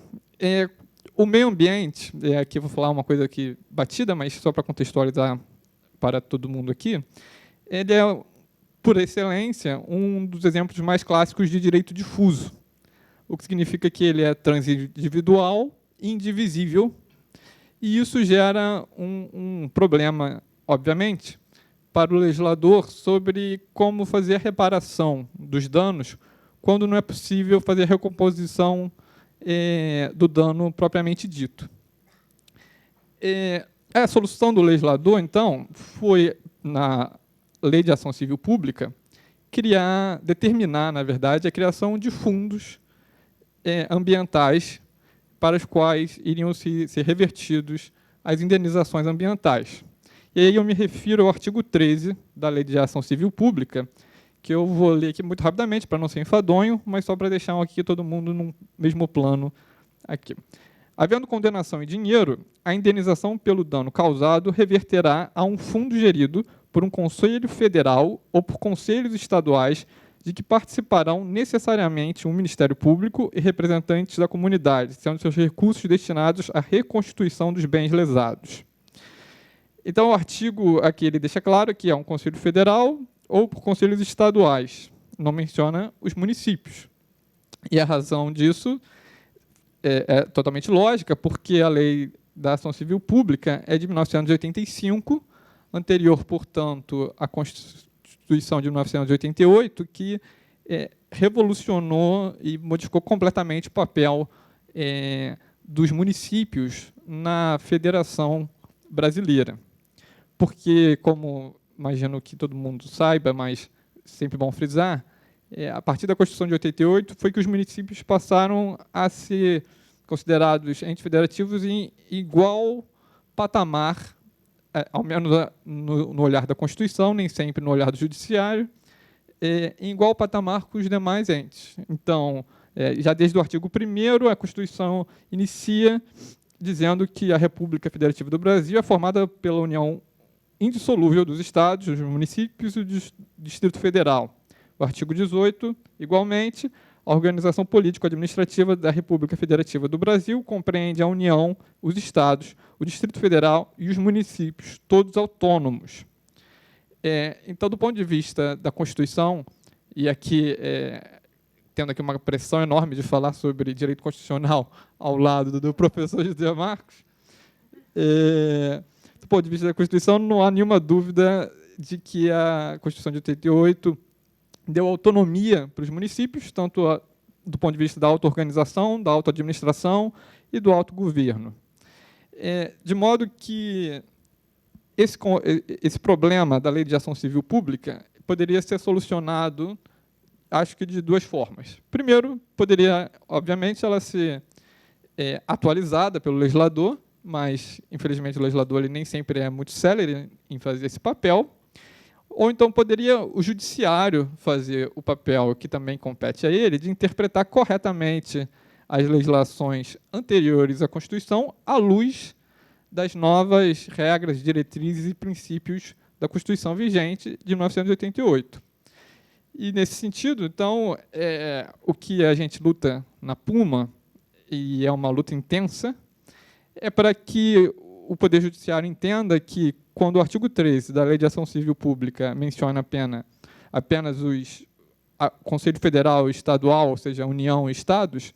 o meio ambiente, aqui eu vou falar uma coisa aqui batida, mas só para contextualizar para todo mundo aqui, ele é, por excelência, um dos exemplos mais clássicos de direito difuso, o que significa que ele é transindividual e indivisível, e isso gera um problema, obviamente, para o legislador sobre como fazer a reparação dos danos quando não é possível fazer a recomposição do dano propriamente dito. A solução do legislador, então, foi, na Lei de Ação Civil Pública, determinar, na verdade, a criação de fundos ambientais para os quais iriam ser revertidos as indenizações ambientais. E aí eu me refiro ao artigo 13 da Lei de Ação Civil Pública, que eu vou ler aqui muito rapidamente, para não ser enfadonho, mas só para deixar aqui todo mundo no mesmo plano. Aqui. Havendo condenação em dinheiro, a indenização pelo dano causado reverterá a um fundo gerido por um conselho federal ou por conselhos estaduais de que participarão necessariamente um Ministério Público e representantes da comunidade, sendo seus recursos destinados à reconstituição dos bens lesados. Então, o artigo aqui ele deixa claro que é um conselho federal ou por conselhos estaduais, não menciona os municípios. E a razão disso é totalmente lógica, porque a Lei da Ação Civil Pública é de 1985, anterior, portanto, à Constituição de 1988, que revolucionou e modificou completamente o papel dos municípios na Federação Brasileira. Porque, como imagino que todo mundo saiba, mas sempre bom frisar, a partir da Constituição de 88 foi que os municípios passaram a ser considerados entes federativos em igual patamar, ao menos no olhar da Constituição, nem sempre no olhar do Judiciário, em igual patamar com os demais entes. Então, já desde o artigo 1º, a Constituição inicia dizendo que a República Federativa do Brasil é formada pela união indissolúvel dos estados, dos municípios e do Distrito Federal. O artigo 18, igualmente, a organização político-administrativa da República Federativa do Brasil compreende a União, os estados, o Distrito Federal e os municípios, todos autônomos. Então, do ponto de vista da Constituição, e aqui tendo aqui uma pressão enorme de falar sobre direito constitucional ao lado do professor José Marcos, do ponto de vista da Constituição, não há nenhuma dúvida de que a Constituição de 88 deu autonomia para os municípios, tanto do ponto de vista da auto-organização, da auto-administração e do autogoverno. De modo que esse problema da Lei de Ação Civil Pública poderia ser solucionado, acho que de duas formas. Primeiro, poderia, obviamente, ela ser atualizada pelo legislador, mas, infelizmente, o legislador ele nem sempre é muito célere em fazer esse papel. Ou então poderia o judiciário fazer o papel que também compete a ele, de interpretar corretamente as legislações anteriores à Constituição à luz das novas regras, diretrizes e princípios da Constituição vigente de 1988. E, nesse sentido, então, o que a gente luta na Puma, e é uma luta intensa, é para que o Poder Judiciário entenda que, quando o artigo 13 da Lei de Ação Civil Pública menciona apenas os Conselho Federal e Estadual, ou seja, União e Estados,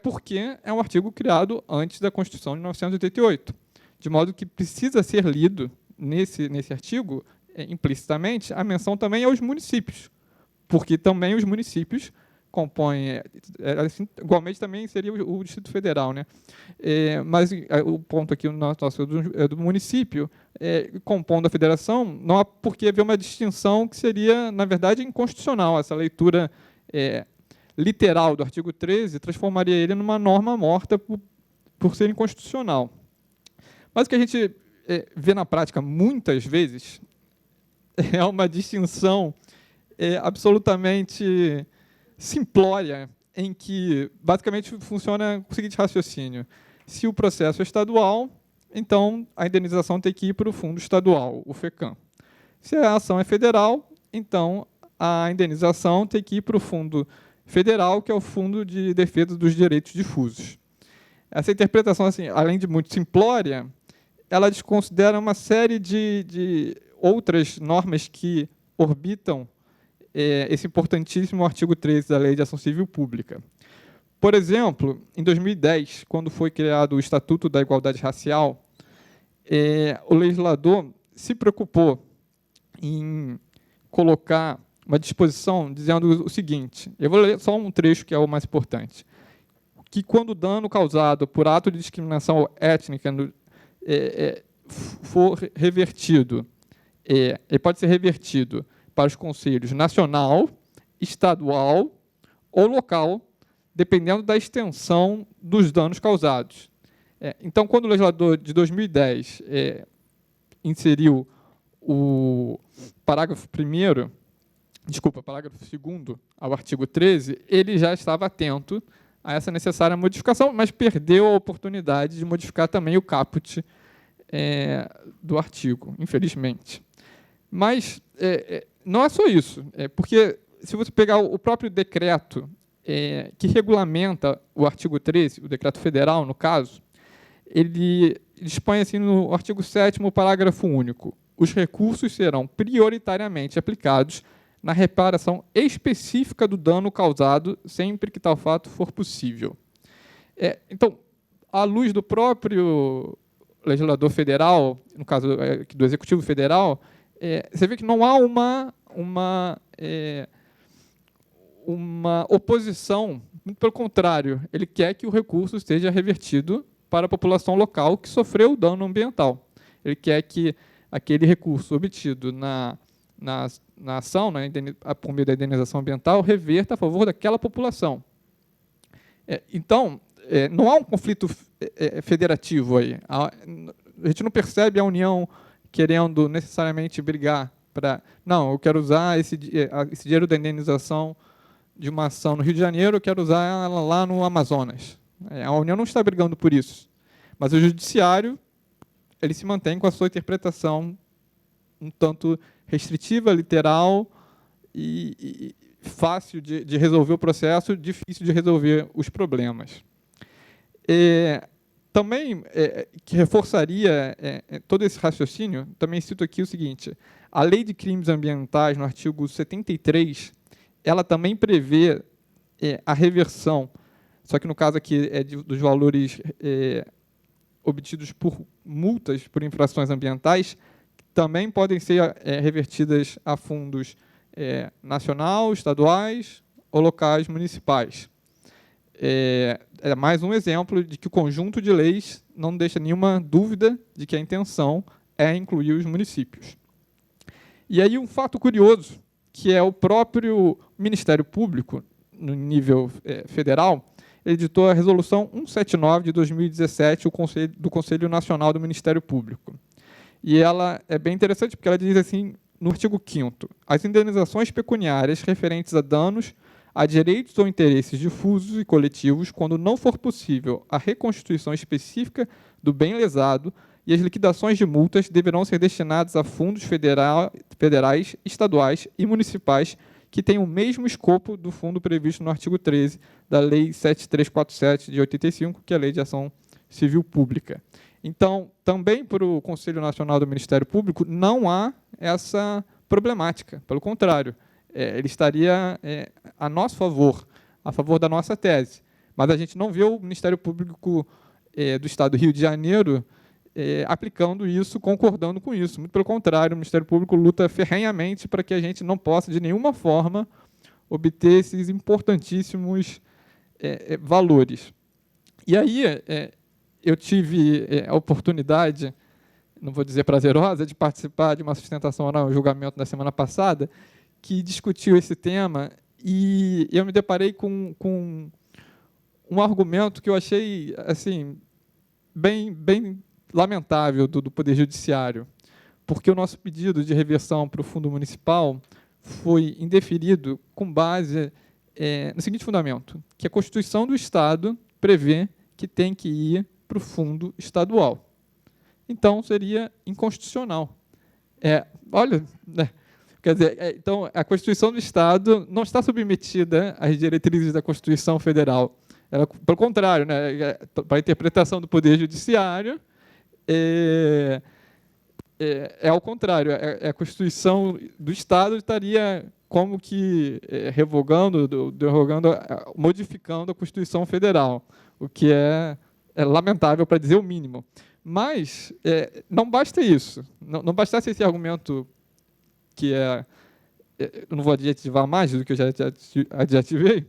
porque é um artigo criado antes da Constituição de 1988, de modo que precisa ser lido nesse artigo, implicitamente, a menção também aos municípios, porque também os municípios compõem, assim, igualmente também seria o Distrito Federal, né? Mas o ponto aqui nosso é do município, compondo a federação, não há por que haver uma distinção que seria, na verdade, inconstitucional. Essa leitura literal do artigo 13 transformaria ele numa norma morta por ser inconstitucional. Mas o que a gente vê na prática muitas vezes é uma distinção absolutamente simplória, em que basicamente funciona com o seguinte raciocínio: se o processo é estadual, então a indenização tem que ir para o fundo estadual, o FECAM. Se a ação é federal, então a indenização tem que ir para o fundo federal, que é o Fundo de Defesa dos Direitos Difusos. Essa interpretação, assim, além de muito simplória, ela desconsidera uma série de outras normas que orbitam esse importantíssimo artigo 13 da Lei de Ação Civil Pública. Por exemplo, em 2010, quando foi criado o Estatuto da Igualdade Racial, o legislador se preocupou em colocar uma disposição dizendo o seguinte, eu vou ler só um trecho que é o mais importante, que quando o dano causado por ato de discriminação étnica for revertido, ele pode ser revertido para os conselhos nacional, estadual ou local, dependendo da extensão dos danos causados. Então, quando o legislador de 2010 inseriu o parágrafo 2º ao artigo 13, ele já estava atento a essa necessária modificação, mas perdeu a oportunidade de modificar também o caput do artigo, infelizmente. Mas não é só isso, porque se você pegar o próprio decreto que regulamenta o artigo 13, o decreto federal, no caso, ele dispõe assim no artigo 7º, parágrafo único: os recursos serão prioritariamente aplicados na reparação específica do dano causado, sempre que tal fato for possível. Então, à luz do próprio legislador federal, no caso do Executivo Federal, você vê que não há uma oposição, muito pelo contrário, ele quer que o recurso seja revertido para a população local que sofreu o dano ambiental. Ele quer que aquele recurso obtido na ação, por meio da indenização ambiental, reverta a favor daquela população. Então, não há um conflito federativo aí. A gente não percebe a União querendo necessariamente brigar para... Não, eu quero usar esse dinheiro da indenização de uma ação no Rio de Janeiro, eu quero usar ela lá no Amazonas. A União não está brigando por isso. Mas o Judiciário ele se mantém com a sua interpretação um tanto restritiva, literal e fácil de resolver o processo, difícil de resolver os problemas. Também, que reforçaria todo esse raciocínio, também cito aqui o seguinte: a Lei de Crimes Ambientais, no artigo 73, ela também prevê a reversão, só que no caso aqui dos valores obtidos por multas por infrações ambientais, também podem ser revertidas a fundos nacional, estaduais ou locais municipais. é mais um exemplo de que o conjunto de leis não deixa nenhuma dúvida de que a intenção é incluir os municípios. E aí um fato curioso, que é o próprio Ministério Público, no nível federal, editou a Resolução 179 de 2017 do Conselho Nacional do Ministério Público. E ela é bem interessante porque ela diz assim, no artigo 5º, as indenizações pecuniárias referentes a danos a direitos ou interesses difusos e coletivos, quando não for possível a reconstituição específica do bem lesado, e as liquidações de multas deverão ser destinadas a fundos federais, estaduais e municipais que têm o mesmo escopo do fundo previsto no artigo 13 da Lei 7347 de 85, que é a Lei de Ação Civil Pública. Então, também para o Conselho Nacional do Ministério Público não há essa problemática. Pelo contrário, ele estaria a nosso favor, a favor da nossa tese. Mas a gente não vê o Ministério Público do Estado do Rio de Janeiro aplicando isso, concordando com isso. Muito pelo contrário, o Ministério Público luta ferrenhamente para que a gente não possa, de nenhuma forma, obter esses importantíssimos valores. E aí eu tive a oportunidade, não vou dizer prazerosa, de participar de uma sustentação oral, julgamento da semana passada, que discutiu esse tema, e eu me deparei com um argumento que eu achei assim, bem lamentável do Poder Judiciário, porque o nosso pedido de reversão para o Fundo Municipal foi indeferido com base no seguinte fundamento, que a Constituição do Estado prevê que tem que ir para o Fundo Estadual. Então, seria inconstitucional. Olha, né? Quer dizer, então, a Constituição do Estado não está submetida às diretrizes da Constituição Federal. Ela, pelo contrário, né, para a interpretação do Poder Judiciário, ao contrário, a Constituição do Estado estaria como que revogando, derrogando, modificando a Constituição Federal, o que é lamentável, para dizer o mínimo. Mas não basta isso. Não bastasse esse argumento que eu não vou adjetivar mais do que eu já adjetivei.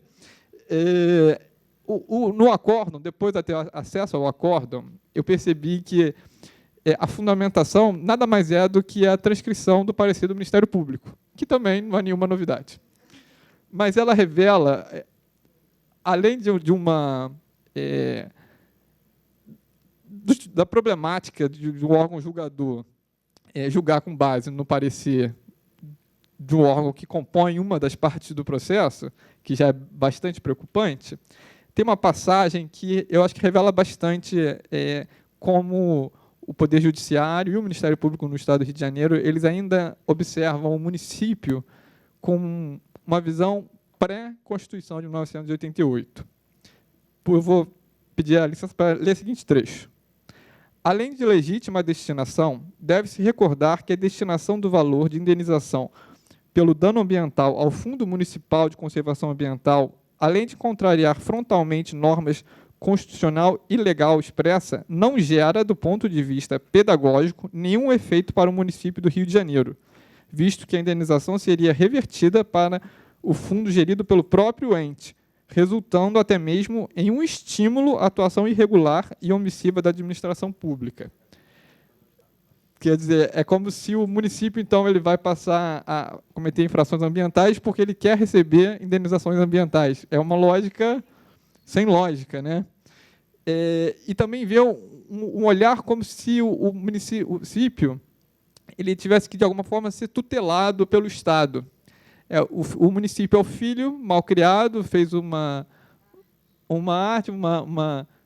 No acórdão, depois de ter acesso ao acórdão, eu percebi que a fundamentação nada mais é do que a transcrição do parecer do Ministério Público, que também não é nenhuma novidade. Mas ela revela, além de uma da problemática de um órgão julgador julgar com base no parecer de um órgão que compõe uma das partes do processo, que já é bastante preocupante, tem uma passagem que eu acho que revela bastante como o Poder Judiciário e o Ministério Público no Estado do Rio de Janeiro, eles ainda observam o município com uma visão pré-Constituição de 1988. Eu vou pedir a licença para ler o seguinte trecho. Além de legítima destinação, deve-se recordar que a destinação do valor de indenização pelo dano ambiental ao Fundo Municipal de Conservação Ambiental, além de contrariar frontalmente normas constitucional e legal expressa, não gera, do ponto de vista pedagógico, nenhum efeito para o município do Rio de Janeiro, visto que a indenização seria revertida para o fundo gerido pelo próprio ente, resultando até mesmo em um estímulo à atuação irregular e omissiva da administração pública. Quer dizer, é como se o município, então, ele vai passar a cometer infrações ambientais porque ele quer receber indenizações ambientais. É uma lógica sem lógica, né? E também vê um olhar como se o município ele tivesse que, de alguma forma, ser tutelado pelo Estado. O município é o filho mal criado, fez uma arte,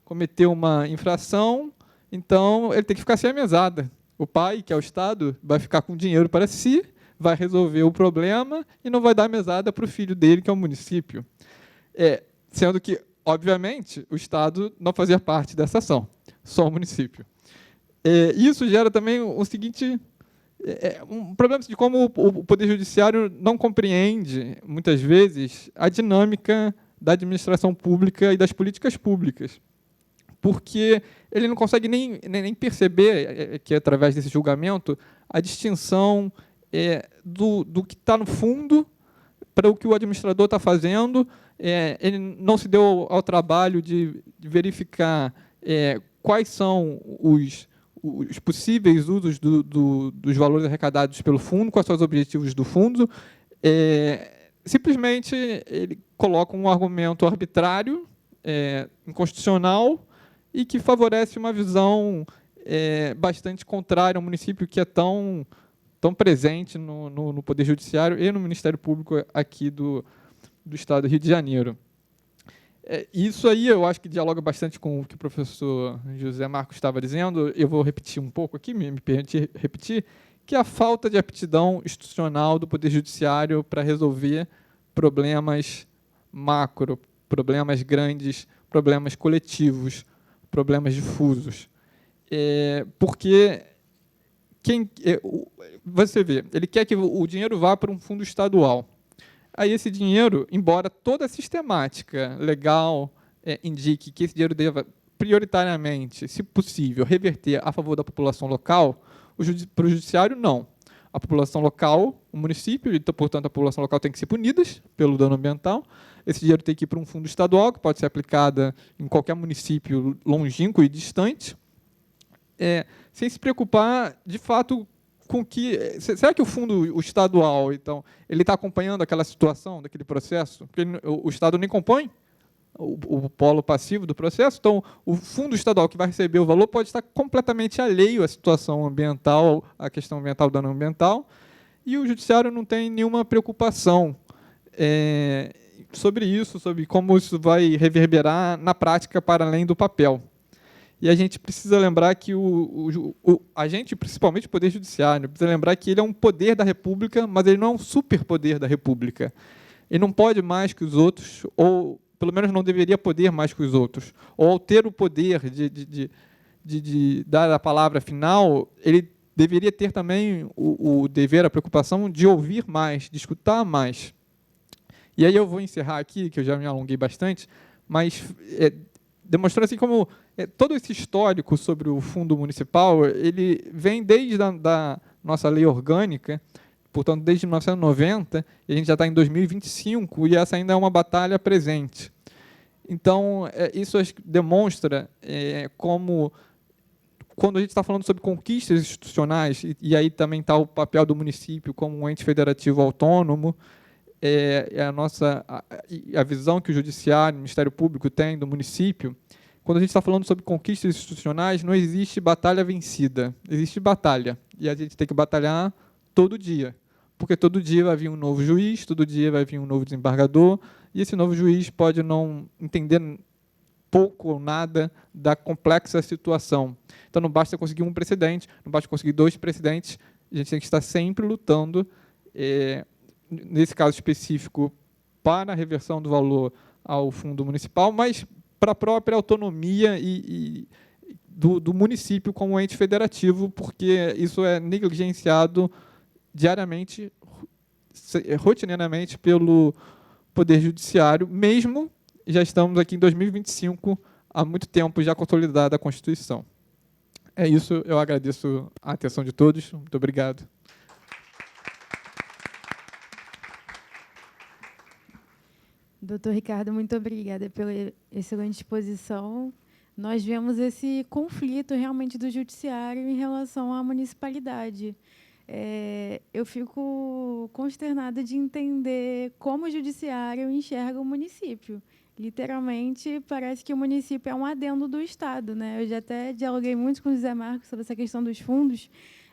cometeu uma infração, então ele tem que ficar sem a mesada. O pai, que é o Estado, vai ficar com dinheiro para si, vai resolver o problema e não vai dar mesada para o filho dele, que é o município. Sendo que, obviamente, o Estado não fazia parte dessa ação, só o município. Isso gera também o seguinte... um problema de como o Poder Judiciário não compreende, muitas vezes, a dinâmica da administração pública e das políticas públicas, porque ele não consegue nem perceber que, através desse julgamento, a distinção do que está no fundo para o que o administrador está fazendo, ele não se deu ao trabalho de verificar quais são os possíveis usos dos valores arrecadados pelo fundo, quais são os objetivos do fundo. Simplesmente ele coloca um argumento arbitrário, inconstitucional, e que favorece uma visão bastante contrária ao município, que é tão presente no Poder Judiciário e no Ministério Público aqui do Estado do Rio de Janeiro. Isso aí eu acho que dialoga bastante com o que o professor José Marcos estava dizendo. Eu vou repetir um pouco aqui, me permitir repetir, que é a falta de aptidão institucional do Poder Judiciário para resolver problemas macro, problemas grandes, problemas coletivos, problemas difusos. Porque você vê, ele quer que o dinheiro vá para um fundo estadual. Aí esse dinheiro, embora toda a sistemática legal indique que esse dinheiro deva prioritariamente, se possível, reverter a favor da população local, para o judiciário, não. A população local, o município, então, portanto, a população local tem que ser punidas pelo dano ambiental. Esse dinheiro tem que ir para um fundo estadual, que pode ser aplicado em qualquer município longínquo e distante, sem se preocupar, de fato, com que... Será que o fundo estadual, então, ele está acompanhando aquela situação, daquele processo? Porque o Estado nem compõe o polo passivo do processo, então o fundo estadual que vai receber o valor pode estar completamente alheio à situação ambiental, à questão ambiental, dano ambiental, e o judiciário não tem nenhuma preocupação sobre isso, sobre como isso vai reverberar na prática para além do papel. E a gente precisa lembrar que a gente, principalmente o Poder Judiciário, precisa lembrar que ele é um poder da República, mas ele não é um superpoder da República. Ele não pode mais que os outros, ou pelo menos não deveria poder mais que os outros. Ou ao ter o poder de dar a palavra final, ele deveria ter também o dever, a preocupação de ouvir mais, de escutar mais. E aí eu vou encerrar aqui, que eu já me alonguei bastante, mas demonstrando assim como todo esse histórico sobre o fundo municipal, ele vem desde da nossa lei orgânica, portanto, desde 1990, e a gente já está em 2025, e essa ainda é uma batalha presente. Então, isso acho que demonstra como, quando a gente está falando sobre conquistas institucionais, e aí também está o papel do município como um ente federativo autônomo, a visão que o Judiciário, o Ministério Público tem do município. Quando a gente está falando sobre conquistas institucionais, não existe batalha vencida, existe batalha, e a gente tem que batalhar todo dia, porque todo dia vai vir um novo juiz, todo dia vai vir um novo desembargador, e esse novo juiz pode não entender pouco ou nada da complexa situação. Então, não basta conseguir um precedente, não basta conseguir 2 precedentes, a gente tem que estar sempre lutando, nesse caso específico, para a reversão do valor ao fundo municipal, mas para a própria autonomia do município como ente federativo, porque isso é negligenciado diariamente, rotineiramente, pelo Poder Judiciário, mesmo já estamos aqui em 2025, há muito tempo já consolidada a Constituição. É isso, eu agradeço a atenção de todos. Muito obrigado. Doutor Ricardo, muito obrigada pela excelente exposição. Nós vemos esse conflito realmente do judiciário em relação à municipalidade. Eu fico consternada de entender como o judiciário enxerga o município. Literalmente, parece que o município é um adendo do Estado, né? Eu já até dialoguei muito com o José Marcos sobre essa questão dos fundos.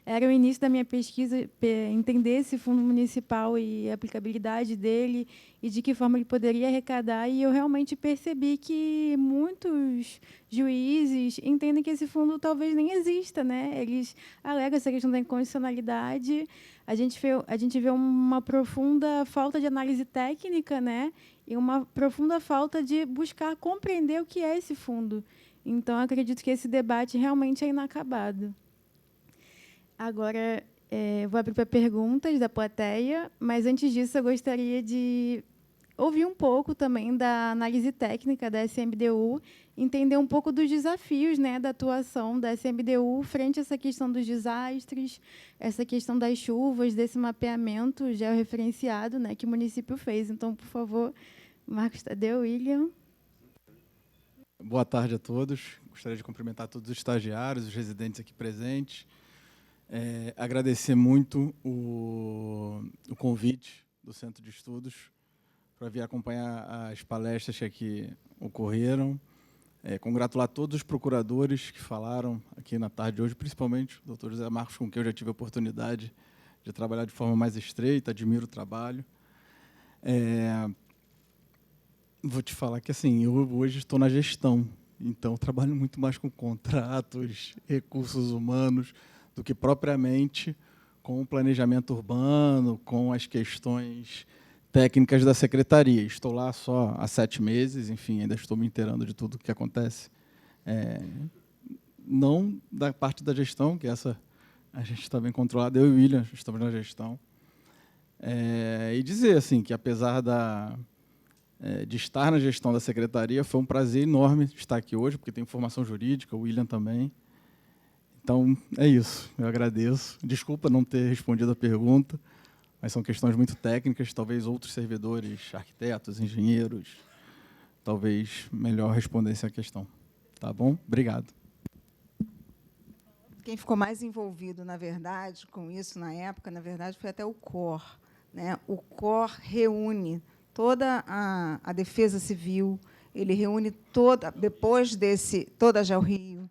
Era o início da minha pesquisa, entender esse fundo municipal e a aplicabilidade dele e de que forma ele poderia arrecadar. E eu realmente percebi que muitos juízes entendem que esse fundo talvez nem exista, né? Eles alegam essa questão da inconstitucionalidade. A gente vê uma profunda falta de análise técnica, né? E uma profunda falta de buscar compreender o que é esse fundo. Então, acredito que esse debate realmente é inacabado. Agora, vou abrir para perguntas da plateia, mas antes disso eu gostaria de ouvir um pouco também da análise técnica da SMDU, entender um pouco dos desafios, né, da atuação da SMDU frente a essa questão dos desastres, essa questão das chuvas, desse mapeamento georreferenciado, né, que o município fez. Então, por favor, Marcos Tadeu, William. Boa tarde a todos. Gostaria de cumprimentar todos os estagiários, os residentes aqui presentes. Agradecer muito o convite do Centro de Estudos para vir acompanhar as palestras que aqui ocorreram. Congratular todos os procuradores que falaram aqui na tarde de hoje, principalmente o Dr. José Marcos, com quem eu já tive a oportunidade de trabalhar de forma mais estreita, admiro o trabalho. Vou te falar que, assim, eu hoje estou na gestão, então eu trabalho muito mais com contratos, recursos humanos, do que propriamente com o planejamento urbano, com as questões técnicas da secretaria. Estou lá só há 7 meses, enfim, ainda estou me inteirando de tudo o que acontece. Não da parte da gestão, que essa a gente está bem controlado, eu e o William estamos na gestão. E dizer assim, que, apesar de estar na gestão da secretaria, foi um prazer enorme estar aqui hoje, porque tem formação jurídica, o William também. Então, é isso. Eu agradeço. Desculpa não ter respondido a pergunta, mas são questões muito técnicas, talvez outros servidores, arquitetos, engenheiros, talvez melhor respondessem a questão. Tá bom? Obrigado. Quem ficou mais envolvido, na verdade, com isso na época, na verdade, foi até o COR, né? O COR reúne toda a Defesa Civil, ele reúne depois toda a GeoRio,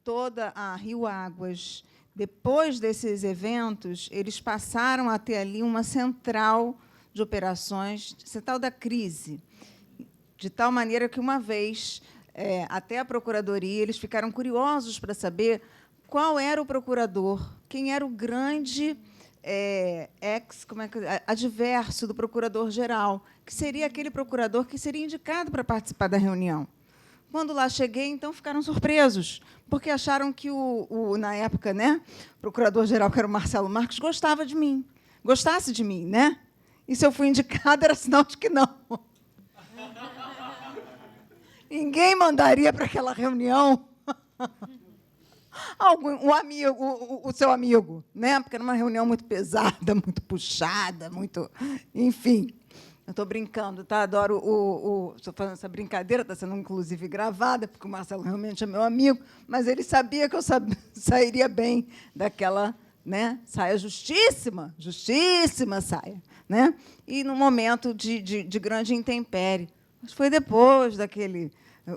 toda a Rio Águas. Depois desses eventos, eles passaram a ter ali uma central de operações, central da crise, de tal maneira que, uma vez, até a Procuradoria, eles ficaram curiosos para saber qual era o procurador, quem era o grande adverso do procurador-geral, que seria aquele procurador que seria indicado para participar da reunião. Quando lá cheguei, então, ficaram surpresos, porque acharam que, na época, né, o procurador-geral, que era o Marcelo Marques, gostasse de mim, né? E se eu fui indicada, era sinal de que não. Ninguém mandaria para aquela reunião o seu amigo, né? Porque era uma reunião muito pesada, muito puxada, muito... Enfim, eu estou brincando, tá? Adoro estou fazendo essa brincadeira, está sendo, inclusive, gravada, porque o Marcelo realmente é meu amigo, mas ele sabia que eu sairia bem daquela, né, saia justíssima saia, né? E num momento de grande intempérie. Mas foi depois daquele...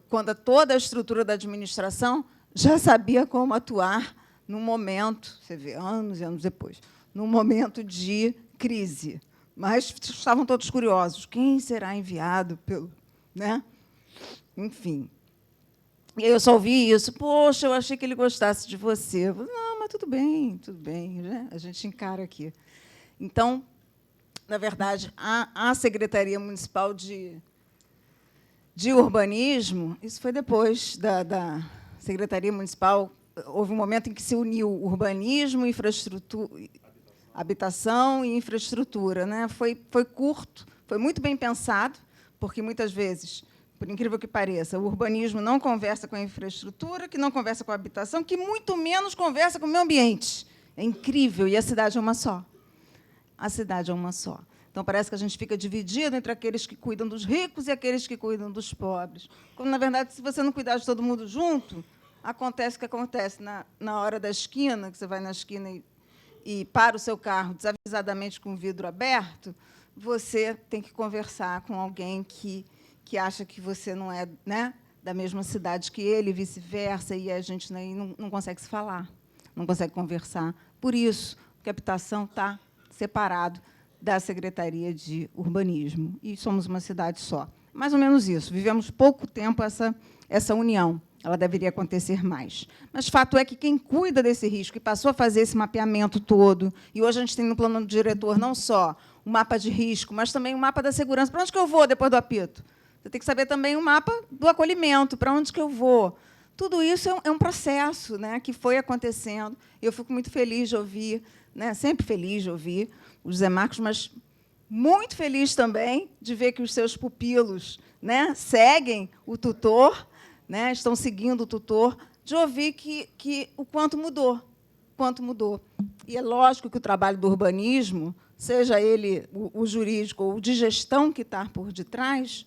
Quando toda a estrutura da administração já sabia como atuar num momento, você vê, anos e anos depois, num momento de crise. Mas estavam todos curiosos. Quem será enviado pelo... Né? Enfim. E aí eu só ouvi isso. Poxa, eu achei que ele gostasse de você. Eu falei, não, mas tudo bem, né? A gente encara aqui. Então, na verdade, a Secretaria Municipal de Urbanismo, isso foi depois da Secretaria Municipal, houve um momento em que se uniu urbanismo, infraestrutura, habitação e infraestrutura, né? Foi curto, foi muito bem pensado, porque, muitas vezes, por incrível que pareça, o urbanismo não conversa com a infraestrutura, que não conversa com a habitação, que muito menos conversa com o meio ambiente. É incrível, e a cidade é uma só. A cidade é uma só. Então, parece que a gente fica dividido entre aqueles que cuidam dos ricos e aqueles que cuidam dos pobres. Quando, na verdade, se você não cuidar de todo mundo junto, acontece o que acontece na hora da esquina, que você vai na esquina e para o seu carro desavisadamente com o vidro aberto, você tem que conversar com alguém que acha que você não é, né, da mesma cidade que ele, e vice-versa, e a gente não consegue se falar, não consegue conversar. Por isso que a habitação está separado da Secretaria de Urbanismo, e somos uma cidade só. Mais ou menos isso. Vivemos pouco tempo essa união. Ela deveria acontecer mais. Mas fato é que quem cuida desse risco e passou a fazer esse mapeamento todo, e hoje a gente tem no plano do diretor não só o mapa de risco, mas também o mapa da segurança. Para onde que eu vou depois do apito? Você tem que saber também o mapa do acolhimento, para onde que eu vou. Tudo isso é um processo, né, que foi acontecendo. Eu fico muito feliz de ouvir, né, sempre feliz de ouvir o José Marcos, mas muito feliz também de ver que os seus pupilos, né, seguem o tutor, né, estão seguindo o tutor, de ouvir que o quanto mudou. E é lógico que o trabalho do urbanismo, seja ele o jurídico ou o de gestão que está por detrás,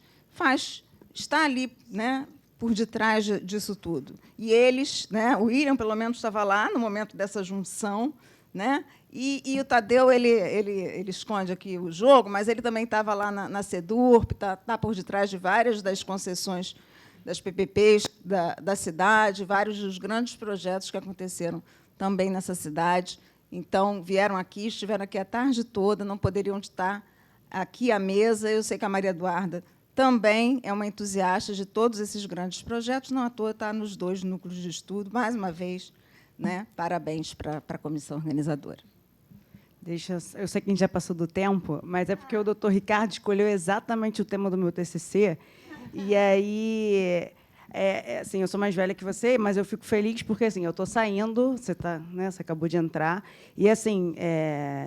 está ali, né, por detrás disso tudo. E eles, né, o William, pelo menos, estava lá no momento dessa junção, né, e o Tadeu ele esconde aqui o jogo, mas ele também estava lá na CEDURP, está por detrás de várias das concessões das PPPs da cidade, vários dos grandes projetos que aconteceram também nessa cidade. Então, vieram aqui, estiveram aqui a tarde toda, não poderiam estar aqui à mesa. Eu sei que a Maria Eduarda também é uma entusiasta de todos esses grandes projetos, não à toa está nos 2 núcleos de estudo. Mais uma vez, né, parabéns para a comissão organizadora. Eu sei que a gente já passou do tempo, mas é porque o doutor Ricardo escolheu exatamente o tema do meu TCC. E aí, assim, eu sou mais velha que você, mas eu fico feliz porque assim, eu estou saindo, você acabou de entrar, e assim,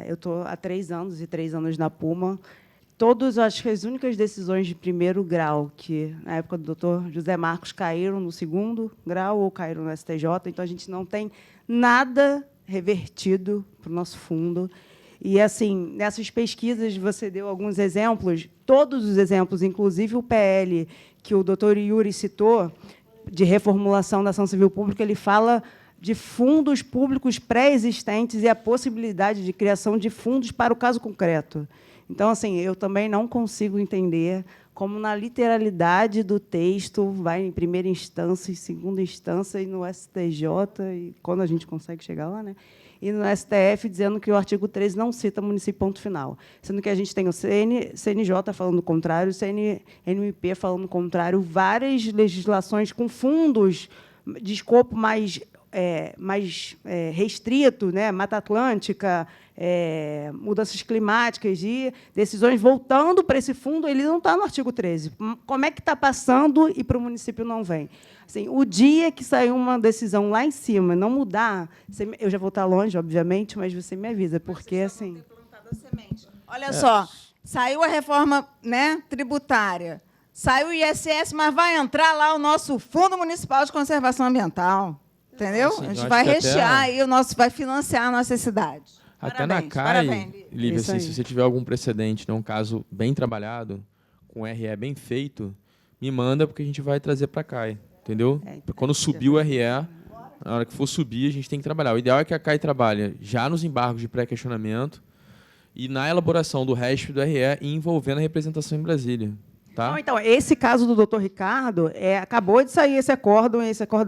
eu estou há 3 anos e 3 anos na Puma. Acho que as únicas decisões de primeiro grau que, na época do doutor José Marcos, caíram no 2º grau ou caíram no STJ, então a gente não tem nada revertido para o nosso fundo. E, assim, nessas pesquisas, você deu alguns exemplos, todos os exemplos, inclusive o PL, que o doutor Yuri citou, de reformulação da ação civil pública, ele fala de fundos públicos pré-existentes e a possibilidade de criação de fundos para o caso concreto. Então, assim, eu também não consigo entender como, na literalidade do texto, vai em primeira instância, em segunda instância, e no STJ, e quando a gente consegue chegar lá, né? E no STF, dizendo que o artigo 13 não cita município, ponto final. Sendo que a gente tem o CNJ falando o contrário, o CNMP falando o contrário, várias legislações com fundos de escopo mais restrito, né? Mata Atlântica, mudanças climáticas e decisões voltando para esse fundo, ele não está no artigo 13. Como é que está passando e para o município não vem? Assim, o dia que sair uma decisão lá em cima, não mudar, eu já vou estar longe, obviamente, mas você me avisa, porque assim. Olha só, saiu a reforma, né, tributária, saiu o ISS, mas vai entrar lá o nosso Fundo Municipal de Conservação Ambiental, entendeu? Assim, a gente vai rechear aí vai financiar a nossa cidade. Até Parabéns, na CAI, parabéns, Lívia, assim, se você tiver algum precedente, né, um caso bem trabalhado, com RE bem feito, me manda, porque a gente vai trazer para a CAI, entendeu? Quando subir o RE, na hora que for subir, a gente tem que trabalhar. O ideal é que a CAI trabalhe já nos embargos de pré-questionamento e na elaboração do RESP do RE e envolvendo a representação em Brasília. Tá? Não, então, esse caso do doutor Ricardo, acabou de sair esse acordo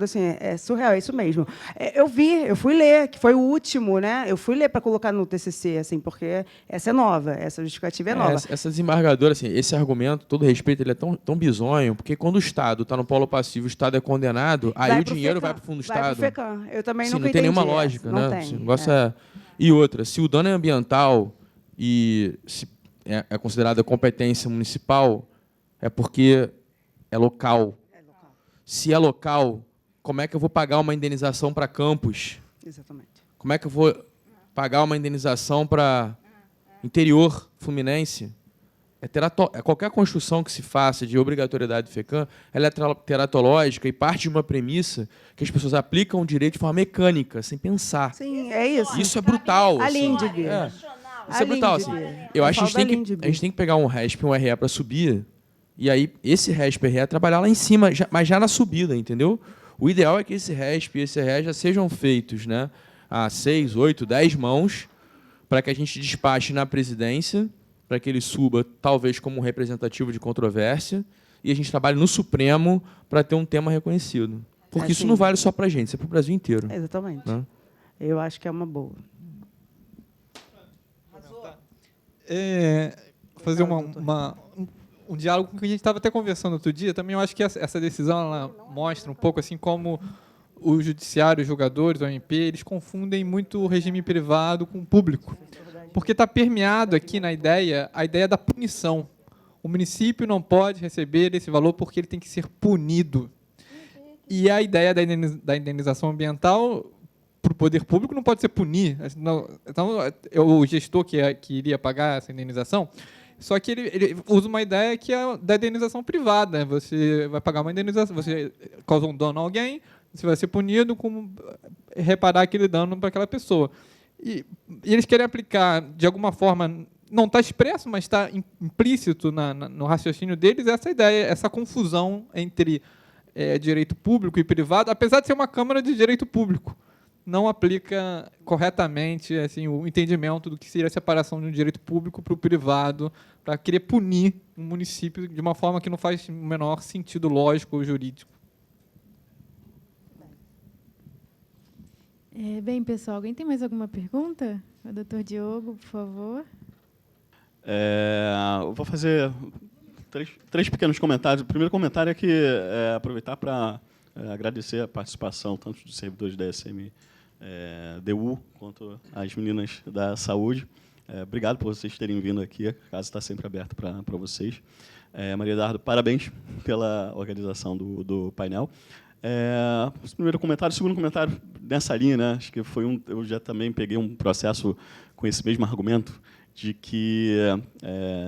assim, é surreal, é isso mesmo. Eu fui ler, que foi o último, né? Eu fui ler para colocar no TCC, assim, porque essa é nova, essa justificativa é nova. Essa desembargadora, assim, esse argumento, todo respeito, ele é tão bizonho, porque quando o Estado está no polo passivo, o Estado é condenado, aí o dinheiro vai para o fundo do Estado. Vai para o FECAM. Eu também assim, nunca não tem nenhuma entendi lógica, essa. né? Não tem. Esse negócio E outra, se o dano é ambiental e é considerada competência municipal, é porque é local. Se é local, como é que eu vou pagar uma indenização para Campos? Exatamente. Como é que eu vou pagar uma indenização para interior fluminense? Qualquer construção que se faça de obrigatoriedade do FECAM, ela é teratológica e parte de uma premissa que as pessoas aplicam o direito de forma mecânica, sem pensar. Sim, é isso. Isso é brutal. A assim. Lindb. Isso é brutal. Assim. Eu acho que a gente tem que pegar um RESP e um RE para subir, e aí esse RESP e RE trabalhar lá em cima, mas já na subida, entendeu? O ideal é que esse RESP e esse RE já sejam feitos, né, a 6, 8, 10 mãos, para que a gente despache na presidência, para que ele suba, talvez, como um representativo de controvérsia, e a gente trabalhe no Supremo para ter um tema reconhecido. Porque isso não vale só para a gente, isso é para o Brasil inteiro. Exatamente. Né? Eu acho que é uma boa. Fazer um diálogo com o que a gente estava até conversando outro dia. Também eu acho que essa decisão ela mostra um pouco assim como o judiciário, os julgadores, o OMP, eles confundem muito o regime privado com o público. Porque está permeado aqui na ideia a ideia da punição. O município não pode receber esse valor porque ele tem que ser punido. E a ideia da indenização ambiental para o poder público não pode ser punir. Então, o gestor que iria pagar essa indenização, só que ele usa uma ideia que é da indenização privada. Você vai pagar uma indenização, você causou um dano a alguém, você vai ser punido com reparar aquele dano para aquela pessoa. E eles querem aplicar, de alguma forma, não está expresso, mas está implícito no raciocínio deles, essa ideia, essa confusão entre direito público e privado, apesar de ser uma Câmara de Direito Público. Não aplica corretamente assim, o entendimento do que seria a separação de um direito público para o privado, para querer punir um município de uma forma que não faz o menor sentido lógico ou jurídico. Bem, pessoal, alguém tem mais alguma pergunta? O doutor Diogo, por favor. Eu vou fazer três pequenos comentários. O primeiro comentário é que aproveitar para agradecer a participação tanto dos servidores da SMDU quanto as meninas da saúde. Obrigado por vocês terem vindo aqui. A casa está sempre aberta para vocês. Maria Eduardo, parabéns pela organização do painel. Esse primeiro comentário. O segundo comentário nessa linha, né, acho que foi eu já também peguei um processo com esse mesmo argumento de que,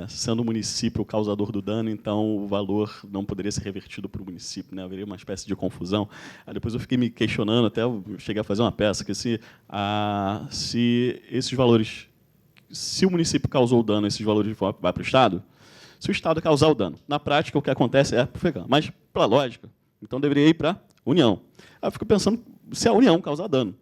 sendo o município o causador do dano, então o valor não poderia ser revertido para o município, né? Haveria uma espécie de confusão. Aí depois eu fiquei me questionando, até eu cheguei a fazer uma peça, que se esses valores, se o município causou o dano, esses valores vão para o Estado, se o Estado causar o dano, na prática o que acontece é para o FECAM. Mas, pela lógica, então deveria ir para a União. Aí eu fico pensando se a União causar dano.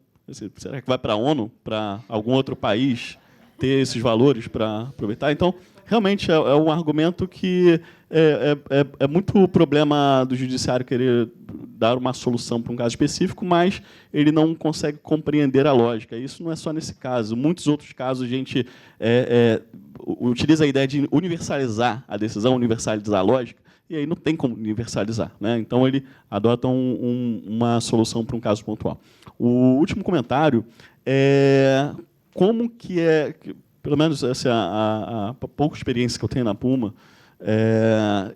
Será que vai para a ONU, para algum outro país, ter esses valores para aproveitar? Então, realmente, é um argumento que é muito problema do judiciário querer dar uma solução para um caso específico, mas ele não consegue compreender a lógica. Isso não é só nesse caso. Em muitos outros casos, a gente utiliza a ideia de universalizar a decisão, universalizar a lógica, e aí não tem como universalizar, né? Então, ele adota uma solução para um caso pontual. O último comentário é como que pelo menos a pouca experiência que eu tenho na Puma,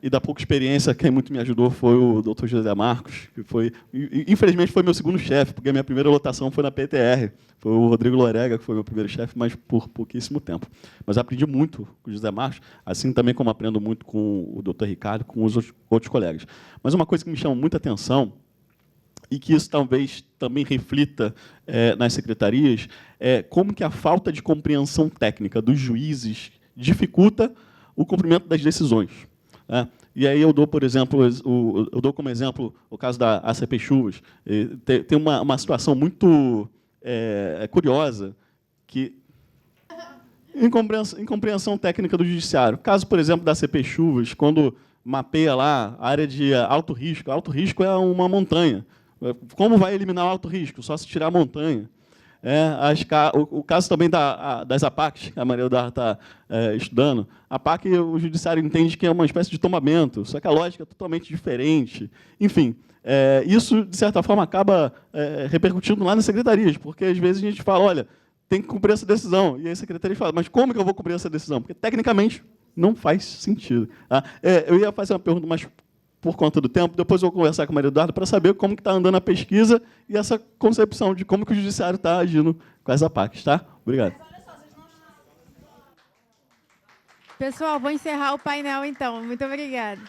e da pouca experiência, quem muito me ajudou foi o Dr. José Marcos, que infelizmente foi meu segundo chefe, porque a minha primeira lotação foi na PTR, foi o Rodrigo Lorega, que foi meu primeiro chefe, mas por pouquíssimo tempo. Mas aprendi muito com o José Marcos, assim também como aprendo muito com o Dr. Ricardo, com os outros colegas. Mas uma coisa que me chama muita atenção, e que isso talvez também reflita nas secretarias, é como que a falta de compreensão técnica dos juízes dificulta o cumprimento das decisões. Né? E aí eu dou, por exemplo, como exemplo o caso da ACP Chuvas. Tem uma situação muito curiosa, que incompreensão técnica do judiciário. Caso, por exemplo, da ACP Chuvas, quando mapeia lá a área de alto risco é uma montanha. Como vai eliminar o alto risco? Só se tirar a montanha. O caso também das APACs, que a Maria Eduarda está estudando. A APAC, o judiciário entende que é uma espécie de tombamento, só que a lógica é totalmente diferente. Enfim, isso, de certa forma, acaba repercutindo lá nas secretarias, porque, às vezes, a gente fala, olha, tem que cumprir essa decisão. E aí a secretaria fala, mas como que eu vou cumprir essa decisão? Porque, tecnicamente, não faz sentido. Tá? Eu ia fazer uma pergunta mais por conta do tempo, depois eu vou conversar com a Maria Eduarda para saber como que está andando a pesquisa e essa concepção de como que o judiciário está agindo com as APACs. Tá? Obrigado. Pessoal, vou encerrar o painel, então. Muito obrigada.